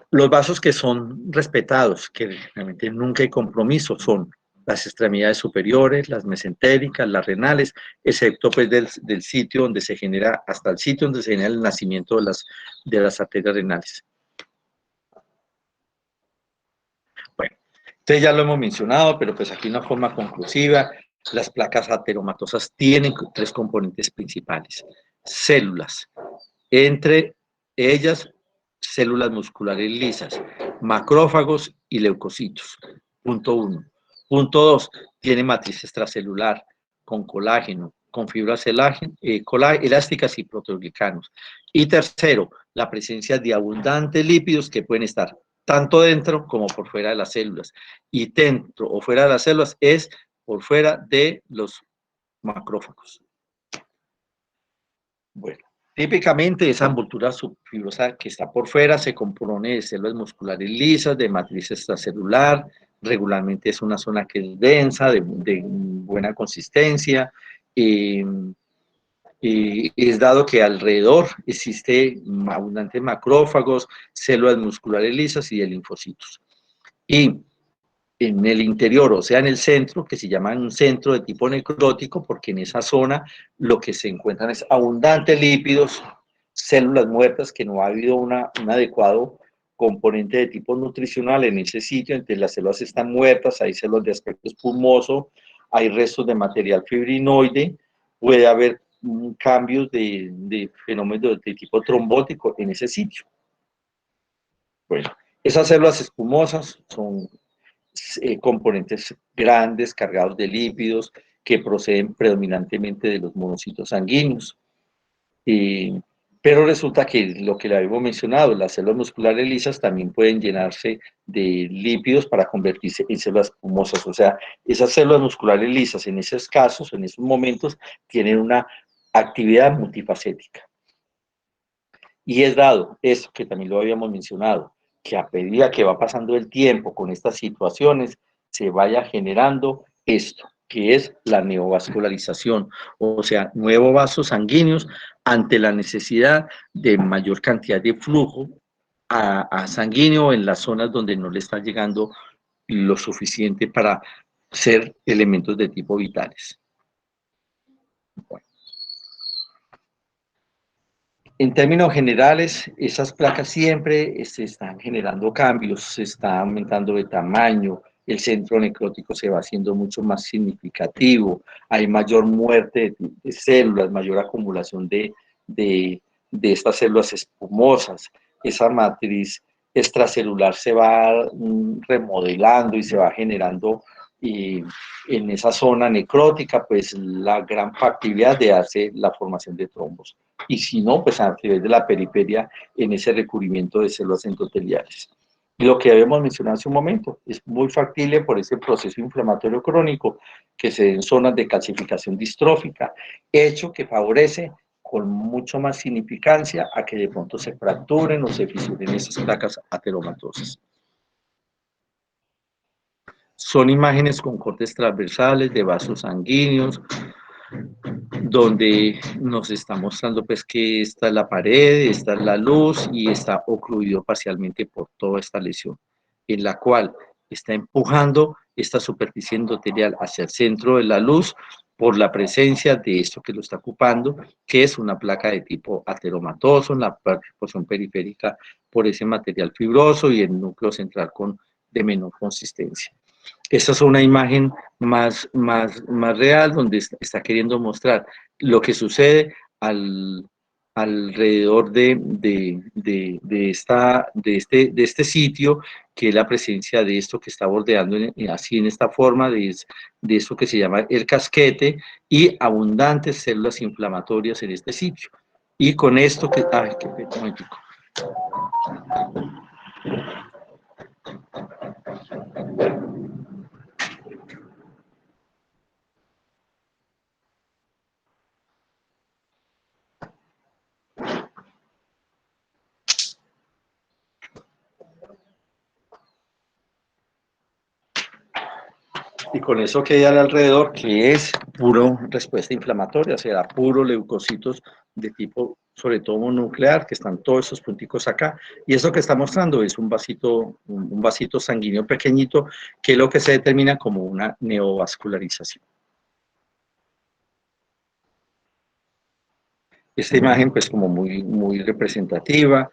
Los vasos que son respetados, que realmente nunca hay compromiso, son las extremidades superiores, las mesentéricas, las renales, excepto pues del sitio donde se genera, hasta el sitio donde se genera el nacimiento de las arterias renales. Bueno, entonces ya lo hemos mencionado, pero pues aquí una forma conclusiva, las placas ateromatosas tienen tres componentes principales: células, entre ellas células musculares lisas, macrófagos y leucocitos. Punto 1. Punto 2. Tiene matriz extracelular con colágeno, con fibras elásticas y proteoglicanos. Y tercero, la presencia de abundantes lípidos que pueden estar tanto dentro como por fuera de las células. Y dentro o fuera de las células es por fuera de los macrófagos. Bueno. Típicamente esa envoltura subfibrosa que está por fuera se compone de células musculares lisas, de matriz extracelular, regularmente es una zona que es densa, de buena consistencia, y es dado que alrededor existe abundantes macrófagos, células musculares lisas y de linfocitos. Y en el interior, o sea, en el centro, que se llama un centro de tipo necrótico, porque en esa zona lo que se encuentran es abundantes lípidos, células muertas, que no ha habido un adecuado componente de tipo nutricional en ese sitio, entonces las células están muertas, hay células de aspecto espumoso, hay restos de material fibrinoide, puede haber cambios de fenómenos de tipo trombótico en ese sitio. Bueno, esas células espumosas son componentes grandes, cargados de lípidos, que proceden predominantemente de los monocitos sanguíneos. Pero resulta que lo que le habíamos mencionado, las células musculares lisas también pueden llenarse de lípidos para convertirse en células espumosas. O sea, esas células musculares lisas en esos casos, en esos momentos, tienen una actividad multifacética. Y es dado eso que también lo habíamos mencionado, que a medida que va pasando el tiempo con estas situaciones, se vaya generando esto, que es la neovascularización, o sea, nuevos vasos sanguíneos ante la necesidad de mayor cantidad de flujo a sanguíneo en las zonas donde no le está llegando lo suficiente para ser elementos de tipo vitales. Bueno. En términos generales, esas placas siempre se están generando cambios, se está aumentando de tamaño, el centro necrótico se va haciendo mucho más significativo, hay mayor muerte de células, mayor acumulación de estas células espumosas, esa matriz extracelular se va remodelando y se va generando en esa zona necrótica, pues la gran factibilidad de darse la formación de trombos. Y si no, pues a través de la periferia en ese recubrimiento de células endoteliales. Y lo que habíamos mencionado hace un momento, es muy factible por ese proceso inflamatorio crónico que se da en zonas de calcificación distrófica, hecho que favorece con mucho más significancia a que de pronto se fracturen o se fisuren esas placas ateromatosas. Son imágenes con cortes transversales de vasos sanguíneos, donde nos está mostrando pues que esta es la pared, esta es la luz y está ocluido parcialmente por toda esta lesión, en la cual está empujando esta superficie endotelial hacia el centro de la luz por la presencia de esto que lo está ocupando, que es una placa de tipo ateromatoso, en la porción periférica por ese material fibroso y el núcleo central de menor consistencia. Esta es una imagen más real donde está queriendo mostrar lo que sucede alrededor de este sitio, que es la presencia de esto que está bordeando así en esta forma, de esto que se llama el casquete, y abundantes células inflamatorias en este sitio. Y con esto que... Ay, qué pena, un momentico. Y con eso que hay alrededor, que es puro respuesta inflamatoria, o sea, puro leucocitos de tipo, sobre todo mononuclear, que están todos esos punticos acá. Y eso que está mostrando es un vasito sanguíneo pequeñito, que es lo que se determina como una neovascularización. Esta imagen, pues, como muy representativa,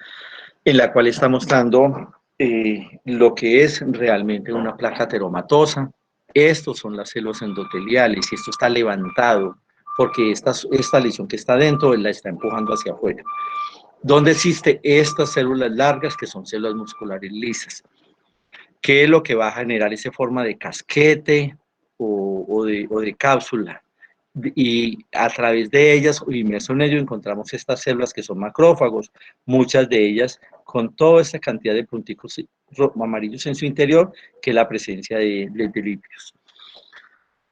en la cual está mostrando lo que es realmente una placa ateromatosa. Estos son las células endoteliales y esto está levantado porque esta lesión que está dentro la está empujando hacia afuera. ¿Dónde existen estas células largas que son células musculares lisas? ¿Qué es lo que va a generar esa forma de casquete o de cápsula? Y a través de ellas, inmerso en ello, encontramos estas células que son macrófagos, muchas de ellas con toda esta cantidad de punticos amarillos en su interior, que es la presencia de lípidos.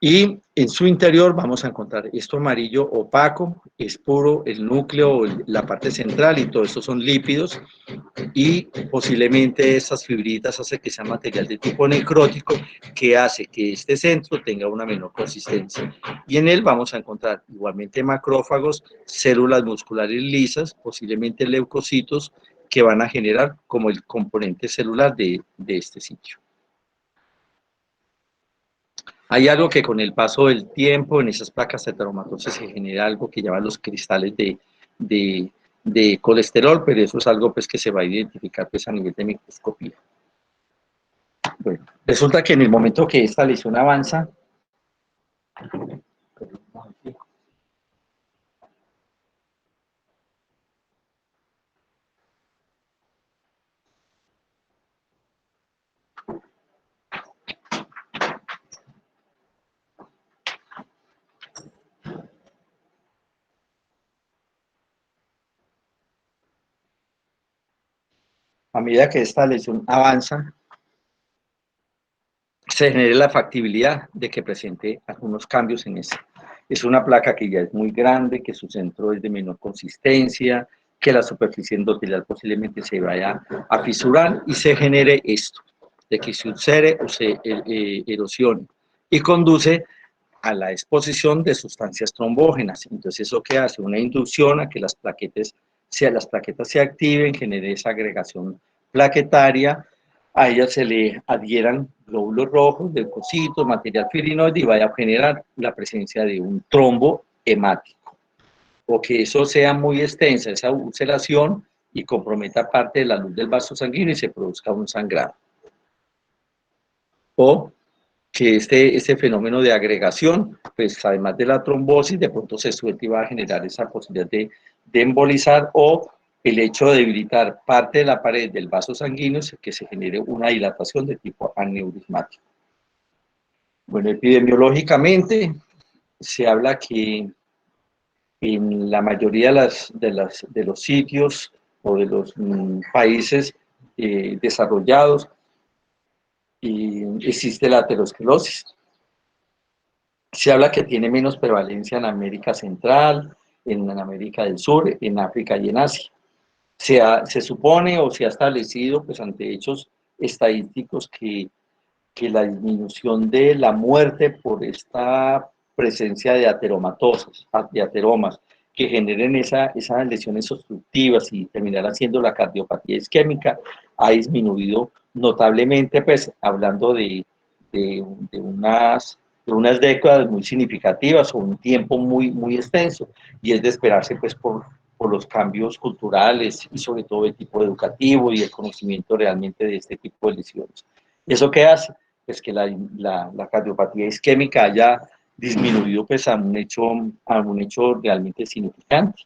Y en su interior vamos a encontrar esto amarillo opaco, es puro el núcleo, la parte central, y todo esto son lípidos, y posiblemente estas fibritas hacen que sea material de tipo necrótico, que hace que este centro tenga una menor consistencia. Y en él vamos a encontrar igualmente macrófagos, células musculares lisas, posiblemente leucocitos, que van a generar como el componente celular de este sitio. Hay algo que con el paso del tiempo en esas placas heteromatosas se genera algo que llaman los cristales de colesterol, pero eso es algo pues que se va a identificar pues a nivel de microscopía. Bueno, resulta que en el momento que esta lesión avanza, a medida que esta lesión avanza, se genera la factibilidad de que presente algunos cambios en esta. Es una placa que ya es muy grande, que su centro es de menor consistencia, que la superficie endotelial posiblemente se vaya a fisurar y se genere esto, de que se ulcere o se erosione, y conduce a la exposición de sustancias trombógenas. Entonces, ¿eso qué hace? Una inducción a que las plaquetas se activen, genere esa agregación plaquetaria, a ellas se le adhieran glóbulos rojos, leucocitos, material fibrinoide, y vaya a generar la presencia de un trombo hemático, o que eso sea muy extensa, esa ulceración, y comprometa parte de la luz del vaso sanguíneo y se produzca un sangrado. O que este fenómeno de agregación, pues además de la trombosis, de pronto se suelte y va a generar esa posibilidad de embolizar, o el hecho de debilitar parte de la pared del vaso sanguíneo, que se genere una dilatación de tipo aneurismático. Bueno, epidemiológicamente se habla que en la mayoría de los sitios o de los países desarrollados existe la aterosclerosis. Se habla que tiene menos prevalencia en América Central, en América del Sur, en África y en Asia. Se supone o se ha establecido, pues ante hechos estadísticos, que la disminución de la muerte por esta presencia de ateromatosas, de ateromas, que generen esas lesiones obstructivas y terminar haciendo la cardiopatía isquémica, ha disminuido notablemente, pues hablando de, de unas, de unas décadas muy significativas o un tiempo muy extenso, y es de esperarse pues por los cambios culturales y sobre todo de tipo educativo y el conocimiento realmente de este tipo de lesiones. ¿Eso qué hace? Pues que la cardiopatía isquémica haya disminuido pues a un hecho realmente significante.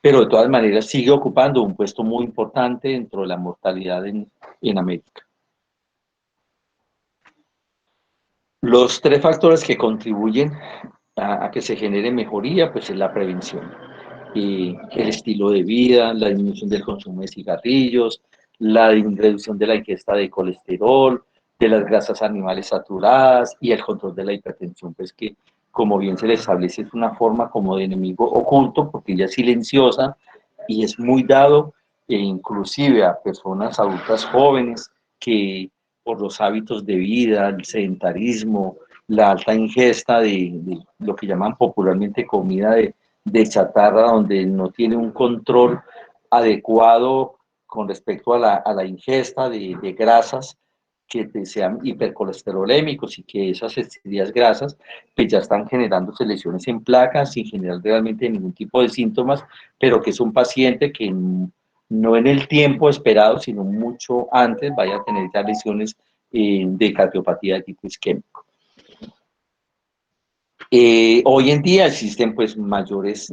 Pero de todas maneras sigue ocupando un puesto muy importante dentro de la mortalidad en América. Los tres factores que contribuyen a que se genere mejoría, pues es la prevención. El estilo de vida, la disminución del consumo de cigarrillos, la reducción de la ingesta de colesterol, de las grasas animales saturadas y el control de la hipertensión, pues que como bien se le establece es una forma como de enemigo oculto porque ella es silenciosa y es muy dado inclusive a personas adultas jóvenes que por los hábitos de vida, el sedentarismo, la alta ingesta de lo que llaman popularmente comida de chatarra, donde no tiene un control adecuado con respecto a la ingesta de grasas que sean hipercolesterolémicos y que esas estrías grasas pues ya están generándose lesiones en placas sin generar realmente ningún tipo de síntomas, pero que es un paciente que no en el tiempo esperado, sino mucho antes vaya a tener ya lesiones de cardiopatía de tipo isquémico. Hoy en día existen pues mayores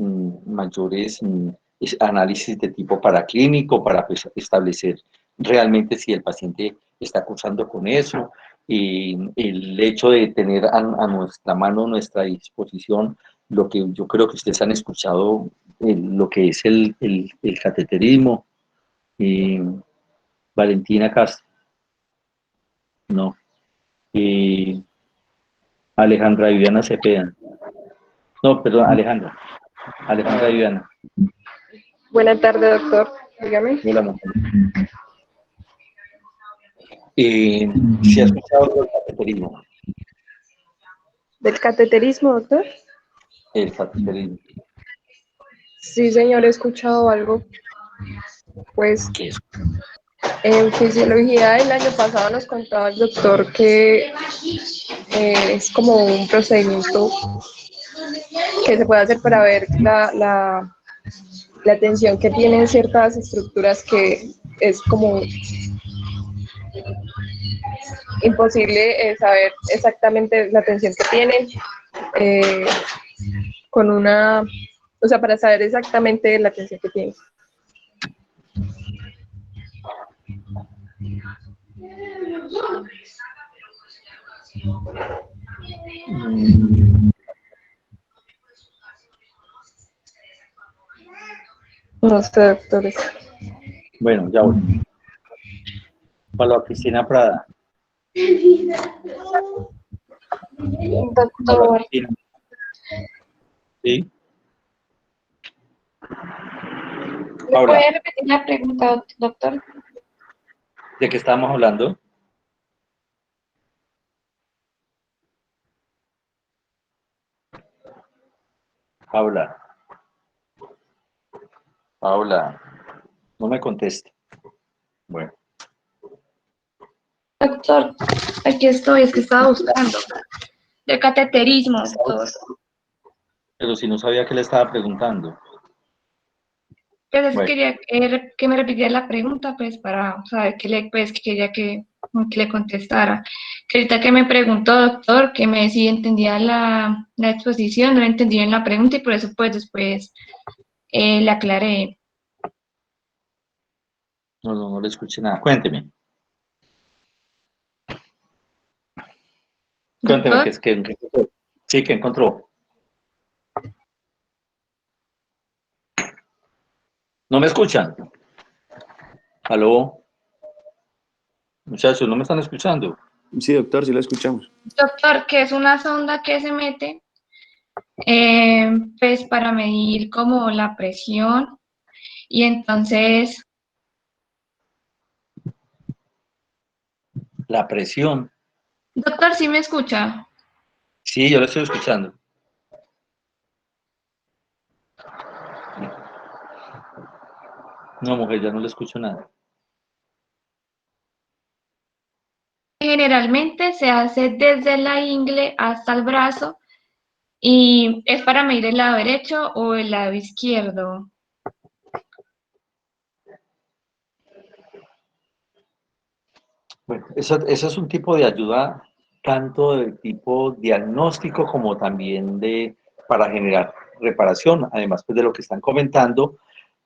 análisis de tipo paraclínico para pues, establecer realmente si el paciente está cursando con eso. El hecho de tener a nuestra mano, a nuestra disposición, lo que yo creo que ustedes han escuchado, lo que es el cateterismo. Valentina Castro, no. Alejandra Viviana Cepeda. No, perdón, Alejandra Viviana. Buenas tardes, doctor. Dígame. Hola, mujer. ¿Se ha escuchado del cateterismo? ¿Del cateterismo, doctor? El cateterismo. Sí, señor, he escuchado algo. Pues ¿Qué es? en fisiología el año pasado nos contaba el doctor que es como un procedimiento que se puede hacer para ver la tensión que tienen ciertas estructuras que es como imposible saber exactamente la tensión que tiene con una, o sea, para saber exactamente la tensión que tiene. No sé, doctores. Bueno, ya voy. Para la Cristina Prada. Doctor, ¿Sí? ¿me Paula, puede repetir la pregunta, doctor? ¿de qué estamos hablando? Paula. Paula, no me conteste. Bueno, Doctor, aquí estoy, es que estaba buscando. De cateterismo, doctor. pero si no sabía que le estaba preguntando. Pues Bueno, quería que me repitiera la pregunta, pues, para saber qué le, pues, que quería que le contestara. Que ahorita que me preguntó, doctor, que me si entendía la exposición, no entendí bien la pregunta y por eso, pues, después le aclaré. no le escuché nada. Cuénteme. Cuénteme Doctor, que encontró. Sí, que encontró. ¿No me escuchan? ¿Aló? Muchachos, ¿no me están escuchando? Sí, doctor, sí lo escuchamos. doctor, que es una sonda que se mete, pues, para medir como la presión y entonces, La presión. doctor, ¿sí me escucha? Sí, yo lo estoy escuchando. No, mujer, ya no le escucho nada. Generalmente se hace desde la ingle hasta el brazo y es para medir el lado derecho o el lado izquierdo. Bueno, eso es un tipo de ayuda tanto de tipo diagnóstico como también para generar reparación. Además, pues, de lo que están comentando,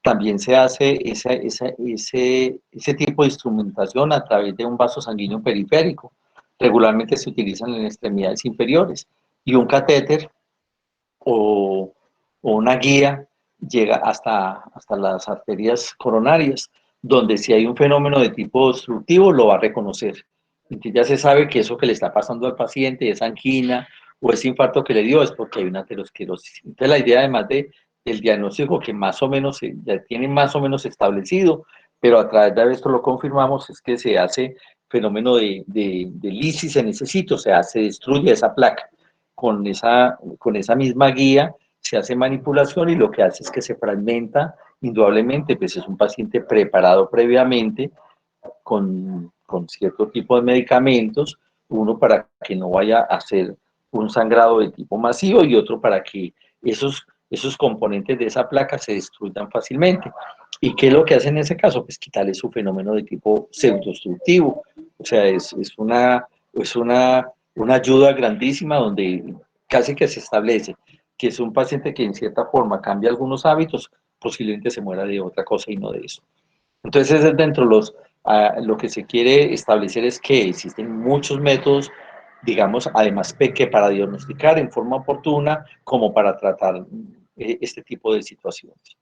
también se hace ese tipo de instrumentación a través de un vaso sanguíneo periférico. Regularmente se utilizan en extremidades inferiores y un catéter o, o una guía llega hasta las arterias coronarias, donde si hay un fenómeno de tipo obstructivo lo va a reconocer. Entonces ya se sabe que eso que le está pasando al paciente, esa angina o ese infarto que le dio, es porque hay una aterosclerosis. Entonces la idea además del diagnóstico que más o menos ya tiene más o menos establecido, pero a través de esto lo confirmamos, es que se hace fenómeno de lisis en ese sitio, o sea, se destruye esa placa con esa misma guía, se hace manipulación y lo que hace es que se fragmenta indudablemente, pues es un paciente preparado previamente con cierto tipo de medicamentos, uno para que no vaya a hacer un sangrado de tipo masivo y otro para que esos componentes de esa placa se destruyan fácilmente. ¿Y qué es lo que hace en ese caso? Pues quitarle su fenómeno de tipo pseudoobstructivo. O sea, una ayuda grandísima donde casi que se establece que es un paciente que en cierta forma cambia algunos hábitos, posiblemente se muera de otra cosa y no de eso. Entonces, dentro de lo que se quiere establecer es que existen muchos métodos, digamos, además que para diagnosticar en forma oportuna, como para tratar este tipo de situaciones.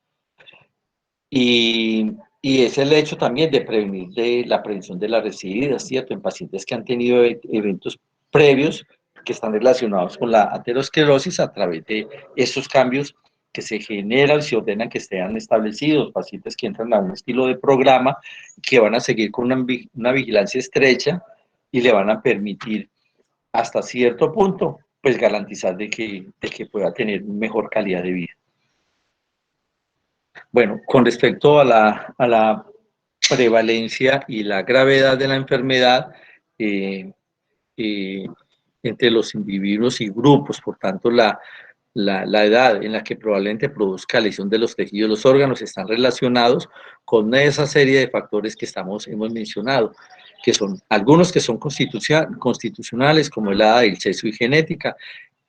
Y es el hecho también de prevenir de la prevención de la recidiva, ¿cierto? En pacientes que han tenido eventos previos que están relacionados con la aterosclerosis a través de estos cambios que se generan, se ordenan que estén establecidos, pacientes que entran a un estilo de programa que van a seguir con una vigilancia estrecha y le van a permitir hasta cierto punto, pues garantizar de que pueda tener mejor calidad de vida. Bueno, con respecto a la prevalencia y la gravedad de la enfermedad eh, eh, entre los individuos y grupos, por tanto, la edad en la que probablemente produzca lesión de los tejidos y los órganos están relacionados con esa serie de factores que hemos mencionado, que son algunos que son constitucionales, como la edad, el sexo y genética,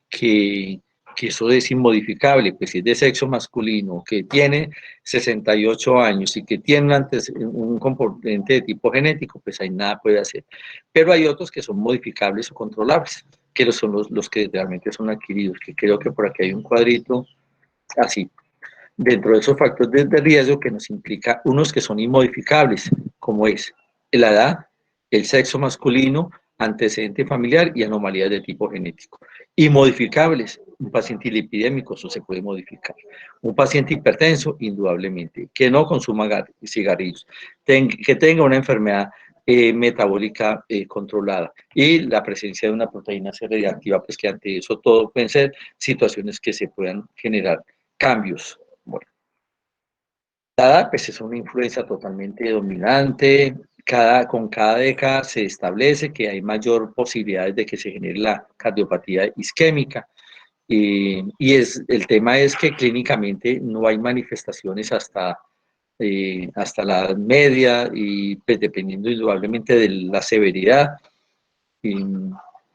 que, que eso es inmodificable, pues si es de sexo masculino, que tiene 68 años y que tiene antes un componente de tipo genético, pues ahí nada puede hacer. Pero hay otros que son modificables o controlables, que son los que realmente son adquiridos, que creo que por aquí hay un cuadrito así. Dentro de esos factores de riesgo que nos implica unos que son inmodificables, como es la edad, el sexo masculino, antecedente familiar y anomalías de tipo genético. Y modificables, un paciente lipidémico, eso se puede modificar. Un paciente hipertenso, indudablemente, que no consuma cigarrillos, que tenga una enfermedad metabólica controlada y la presencia de una proteína C reactiva, pues que ante eso todo pueden ser situaciones que se puedan generar cambios. Bueno, pues es una influencia totalmente dominante. Con cada década se establece que hay mayor posibilidades de que se genere la cardiopatía isquémica. El tema es que clínicamente no hay manifestaciones hasta la edad media y pues dependiendo indudablemente de la severidad. Y,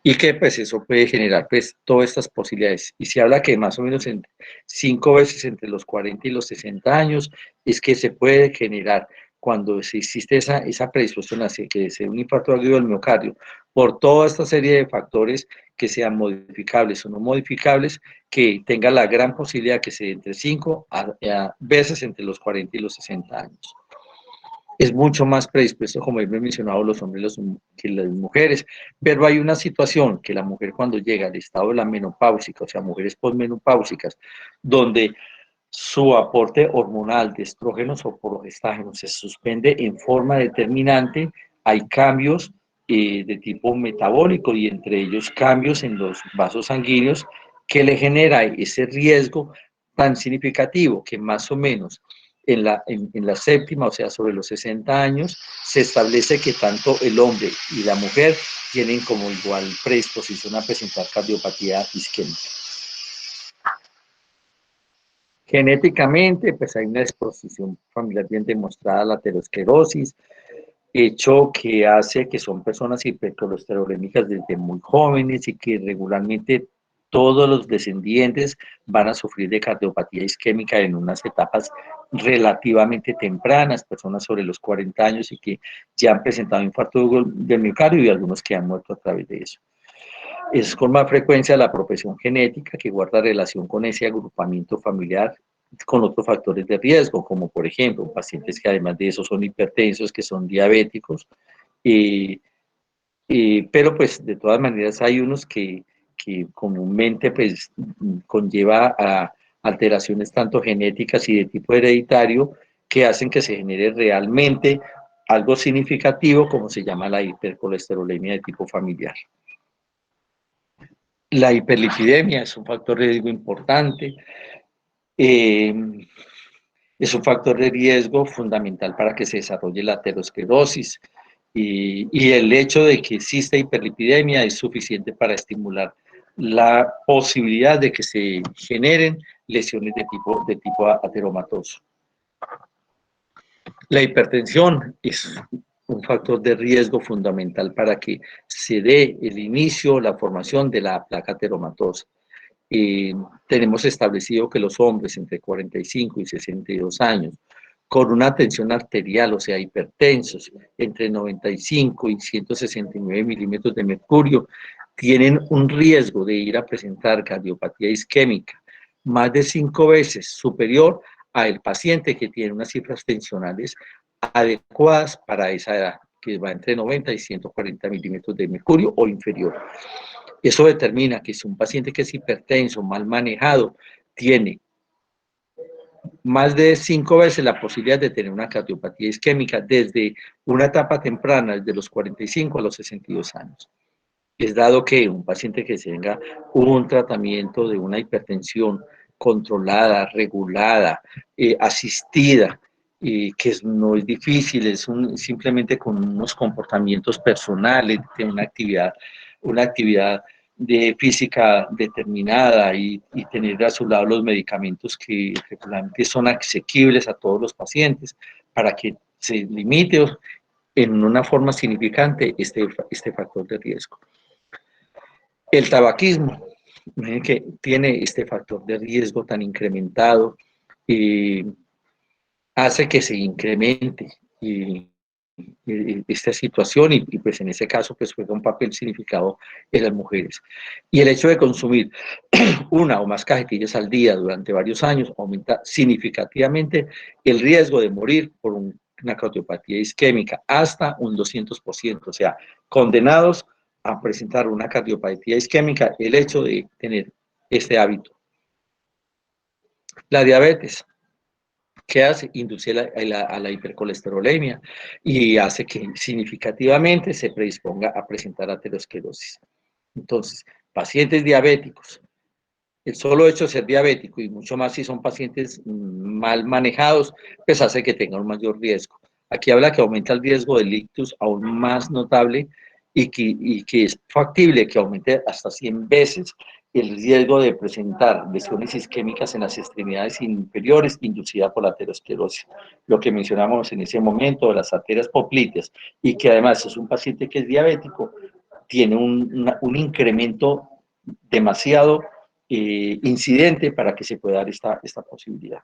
y que pues eso puede generar pues todas estas posibilidades. Y se habla que más o menos en 5 veces entre los 40 y los 60 años es que se puede generar cuando existe esa predisposición hacia que sea un infarto agudo del miocardio, por toda esta serie de factores que sean modificables o no modificables, que tenga la gran posibilidad que se entre 5 a veces entre los 40 y los 60 años. Es mucho más predispuesto, como he mencionado, los hombres que las mujeres, pero hay una situación que la mujer cuando llega al estado de la menopáusica, o sea, mujeres posmenopáusicas, donde su aporte hormonal de estrógenos o progestágenos se suspende en forma determinante, hay cambios de tipo metabólico y entre ellos cambios en los vasos sanguíneos que le genera ese riesgo tan significativo que más o menos en la séptima, o sea, sobre los 60 años, se establece que tanto el hombre y la mujer tienen como igual predisposición a presentar cardiopatía isquémica. Genéticamente, pues hay una disposición familiar bien demostrada a la aterosclerosis, hecho que hace que son personas hipercolesterolémicas desde muy jóvenes y que regularmente todos los descendientes van a sufrir de cardiopatía isquémica en unas etapas relativamente tempranas, personas sobre los 40 años y que ya han presentado infarto del miocardio y algunos que han muerto a través de eso. Es con más frecuencia la profesión genética que guarda relación con ese agrupamiento familiar con otros factores de riesgo, como por ejemplo pacientes que además de eso son hipertensos, que son diabéticos, pero pues de todas maneras hay unos que comúnmente pues conlleva a alteraciones tanto genéticas y de tipo hereditario que hacen que se genere realmente algo significativo como se llama la hipercolesterolemia de tipo familiar. La hiperlipidemia es un factor de riesgo importante. Es un factor de riesgo fundamental para que se desarrolle la aterosclerosis y el hecho de que exista hiperlipidemia es suficiente para estimular la posibilidad de que se generen lesiones de tipo ateromatoso. La hipertensión es un factor de riesgo fundamental para que se dé el inicio, la formación de la placa ateromatosa. Tenemos establecido que los hombres entre 45 y 62 años, con una tensión arterial, o sea, hipertensos, entre 95 y 169 milímetros de mercurio, tienen un riesgo de ir a presentar cardiopatía isquémica más de 5 veces superior al paciente que tiene unas cifras tensionales adecuadas para esa edad, que va entre 90 y 140 milímetros de mercurio o inferior. Eso determina que si un paciente que es hipertenso, mal manejado, tiene más de 5 veces la posibilidad de tener una cardiopatía isquémica desde una etapa temprana, desde los 45 a los 62 años. Es dado que un paciente que tenga un tratamiento de una hipertensión controlada, regulada, asistida, que no es difícil, es simplemente con unos comportamientos personales, de una actividad de física determinada y tener a su lado los medicamentos que regularmente son asequibles a todos los pacientes para que se limite en una forma significante este factor de riesgo. El tabaquismo, que tiene este factor de riesgo tan incrementado, hace que se incremente esta situación y pues en ese caso pues juega un papel significado en las mujeres. Y el hecho de consumir una o más cajetillas al día durante varios años aumenta significativamente el riesgo de morir por una cardiopatía isquémica hasta un 200%, o sea, condenados a presentar una cardiopatía isquémica el hecho de tener este hábito. La diabetes, ¿qué hace? Induce a la hipercolesterolemia y hace que significativamente se predisponga a presentar aterosclerosis. Entonces, pacientes diabéticos, el solo hecho de ser diabético y mucho más si son pacientes mal manejados, pues hace que tengan un mayor riesgo. Aquí habla que aumenta el riesgo del ictus aún más notable y que es factible que aumente hasta 100 veces el riesgo de presentar lesiones isquémicas en las extremidades inferiores inducida por la aterosclerosis. Lo que mencionamos en ese momento de las arterias popliteas y que además es un paciente que es diabético, tiene un incremento demasiado incidente para que se pueda dar esta posibilidad.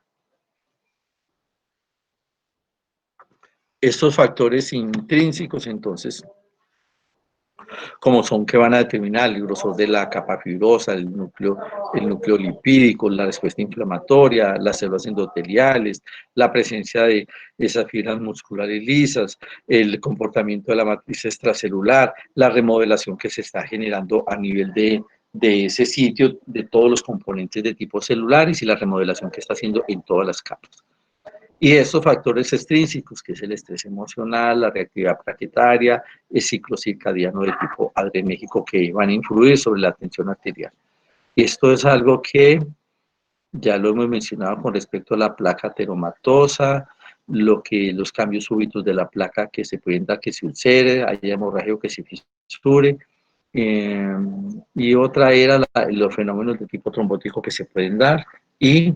Estos factores intrínsecos, entonces, como son que van a determinar el grosor de la capa fibrosa, el núcleo lipídico, la respuesta inflamatoria, las células endoteliales, la presencia de esas fibras musculares lisas, el comportamiento de la matriz extracelular, la remodelación que se está generando a nivel de ese sitio, de todos los componentes de tipo celulares y la remodelación que está haciendo en todas las capas. Y estos factores extrínsecos, que es el estrés emocional, la reactividad plaquetaria, el ciclo circadiano de tipo adrenérgico, que van a influir sobre la tensión arterial. Esto es algo que ya lo hemos mencionado con respecto a la placa ateromatosa, los cambios súbitos de la placa que se pueden dar, que se ulcere, haya hemorragia o que se fisure. Y otra era los fenómenos de tipo trombótico que se pueden dar, y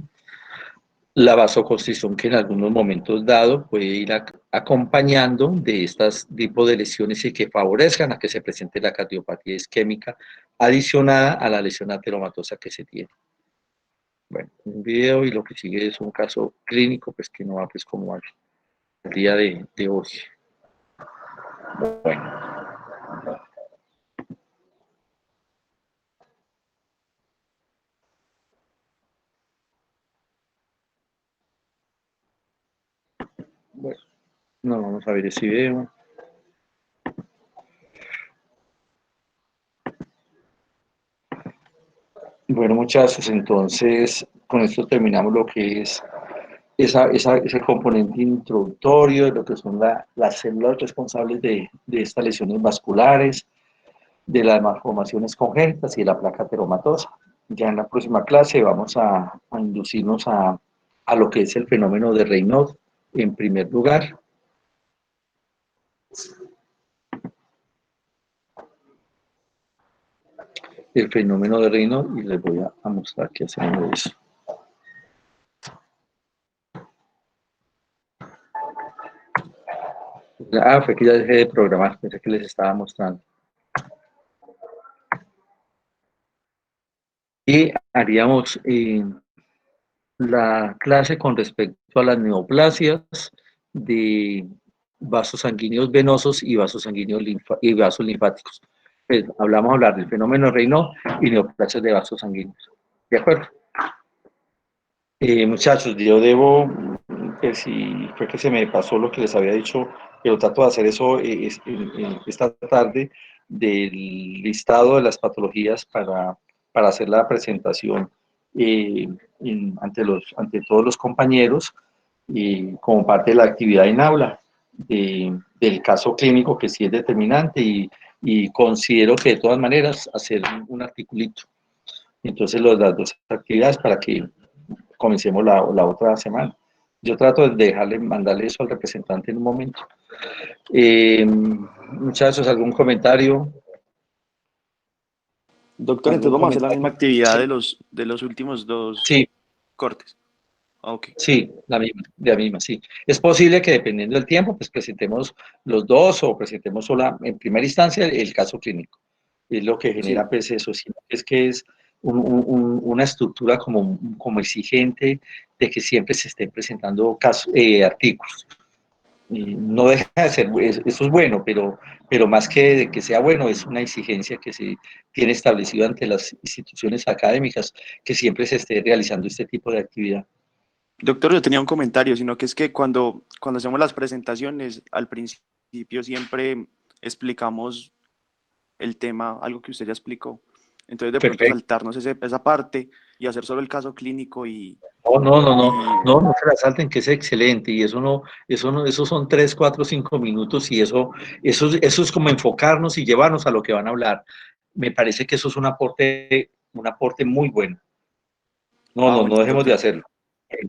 la vasoconstricción, que en algunos momentos dados puede ir acompañando de estos tipos de lesiones y que favorezcan a que se presente la cardiopatía isquémica adicionada a la lesión ateromatosa que se tiene. Bueno, un video, y lo que sigue es un caso clínico, pues que no va pues como al día de hoy. Bueno. Bueno, no, vamos a ver ese video. Bueno, muchachos, entonces con esto terminamos lo que es ese componente introductorio de lo que son las células responsables de estas lesiones vasculares, de las malformaciones congénitas y de la placa ateromatosa. Ya en la próxima clase vamos a inducirnos a lo que es el fenómeno de Raynaud en primer lugar. El fenómeno de Raynaud, y les voy a mostrar qué hacemos de eso. Ah, fue que ya dejé de programar, pensé que les estaba mostrando. Y haríamos la clase con respecto a las neoplasias de vasos sanguíneos venosos y vasos sanguíneos y vasos linfáticos. Pues, hablamos a hablar del fenómeno Raynaud y neoplasias de vasos sanguíneos. ¿De acuerdo? Muchachos, yo debo, pues si fue que se me pasó lo que les había dicho, pero trato de hacer eso esta tarde, del listado de las patologías para hacer la presentación ante todos los compañeros, como parte de la actividad en aula, del caso clínico, que sí es determinante, y considero que de todas maneras hacer un articulito. Entonces las dos actividades para que comencemos la otra semana. Yo trato de mandarle eso al representante en un momento. Muchachos, ¿algún comentario? Doctor, entonces vamos a hacer la misma actividad de los últimos dos cortes. Okay. Sí, la misma, sí. Es posible que dependiendo del tiempo, pues presentemos los dos o presentemos sola, en primera instancia, el caso clínico. Es lo que genera pues eso, sino es que es una estructura como exigente de que siempre se estén presentando artículos. No deja de ser, eso es bueno, pero más que de que sea bueno, es una exigencia que se tiene establecido ante las instituciones académicas, que siempre se esté realizando este tipo de actividad. Doctor, yo tenía un comentario, sino que es que cuando hacemos las presentaciones, al principio siempre explicamos el tema, algo que usted ya explicó. Entonces, de pronto saltarnos esa parte y hacer solo el caso clínico y... No se la salten, que es excelente, y eso son 3, 4, 5 minutos, y eso es como enfocarnos y llevarnos a lo que van a hablar. Me parece que eso es un aporte muy bueno. No dejemos de hacerlo.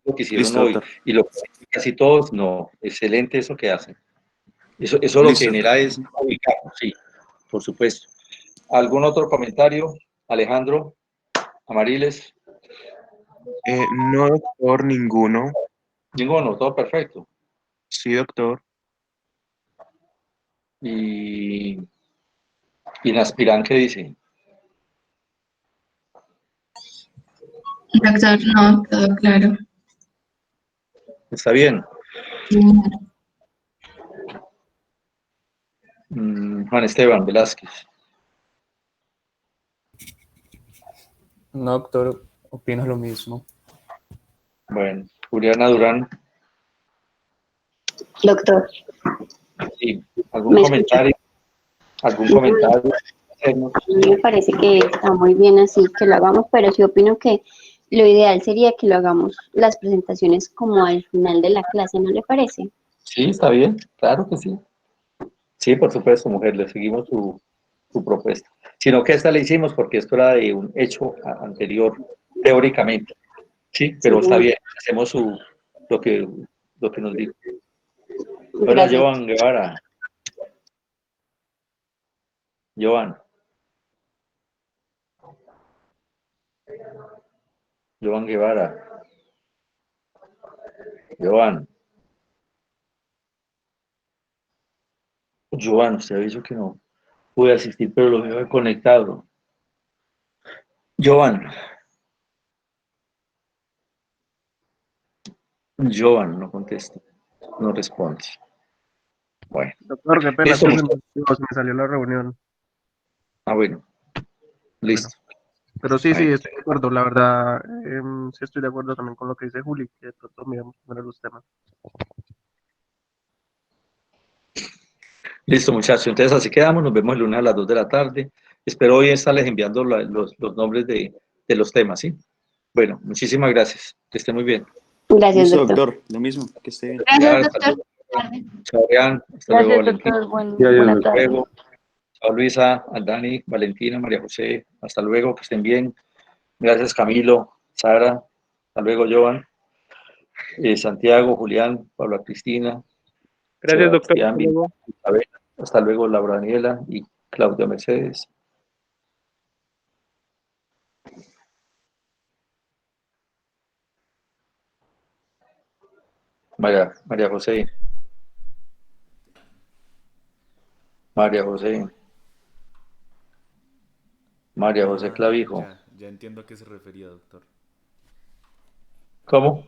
Lo que hicieron hoy, doctor. Y lo que casi todos, excelente eso que hacen. Eso lo que genera es ubicarnos, sí, por supuesto. ¿Algún otro comentario, Alejandro, Amariles? No, doctor, ninguno. Ninguno, todo perfecto. Sí, doctor. ¿Y Naspirán qué dice? Doctor, no, todo claro. ¿Está bien? Sí. Juan Esteban Velázquez. No, doctor, opino lo mismo. Bueno, Juliana Durán. Doctor. Sí, ¿algún comentario? ¿Algún comentario? A mí me parece que está muy bien así que lo hagamos, pero sí opino que lo ideal sería que lo hagamos las presentaciones como al final de la clase, ¿no le parece? Sí, está bien, claro que sí. Sí, por supuesto, mujer, le seguimos su propuesta. Sino que esta le hicimos porque esto era de un hecho anterior, teóricamente. Sí, pero está bien, hacemos lo que, lo que nos dijo. Hola, Gracias. Joan Guevara. Joan. Joan Guevara. Joan. Joan, usted ha dicho que no pude asistir, pero lo veo conectado. Joan. Joan no contesta, no responde. Bueno. Doctor, qué pena, Listo, es que muchachos. se me salió la reunión. Ah, bueno. Listo. Pero sí, Ahí. estoy de acuerdo, la verdad, sí estoy de acuerdo también con lo que dice Juli, que de pronto miramos primero los temas. Listo, muchachos. Entonces así quedamos. Nos vemos el lunes a las 2 de la tarde. Espero hoy estarles enviando los nombres de los temas, ¿sí? Bueno, muchísimas gracias. Que esté muy bien. Gracias, Listo, doctor. doctor. Lo mismo, que esté bien. Gracias, Hasta doctor. luego. Chao, Adrián. Hasta luego, Gracias, Valentín. doctor. Adiós, Buena doctor. tarde. Luego. Chao, Luisa, Dani, Valentina, María José. Hasta luego, que estén bien. Gracias, Camilo, Sara. Hasta luego, Joan. Santiago, Julián, Paula Cristina, Gracias, doctor. Sebastián, Hasta luego. Isabel. Hasta luego, Laura Daniela y Claudia Mercedes. María José. María José. María José Clavijo. Ya entiendo a qué se refería, doctor. ¿Cómo?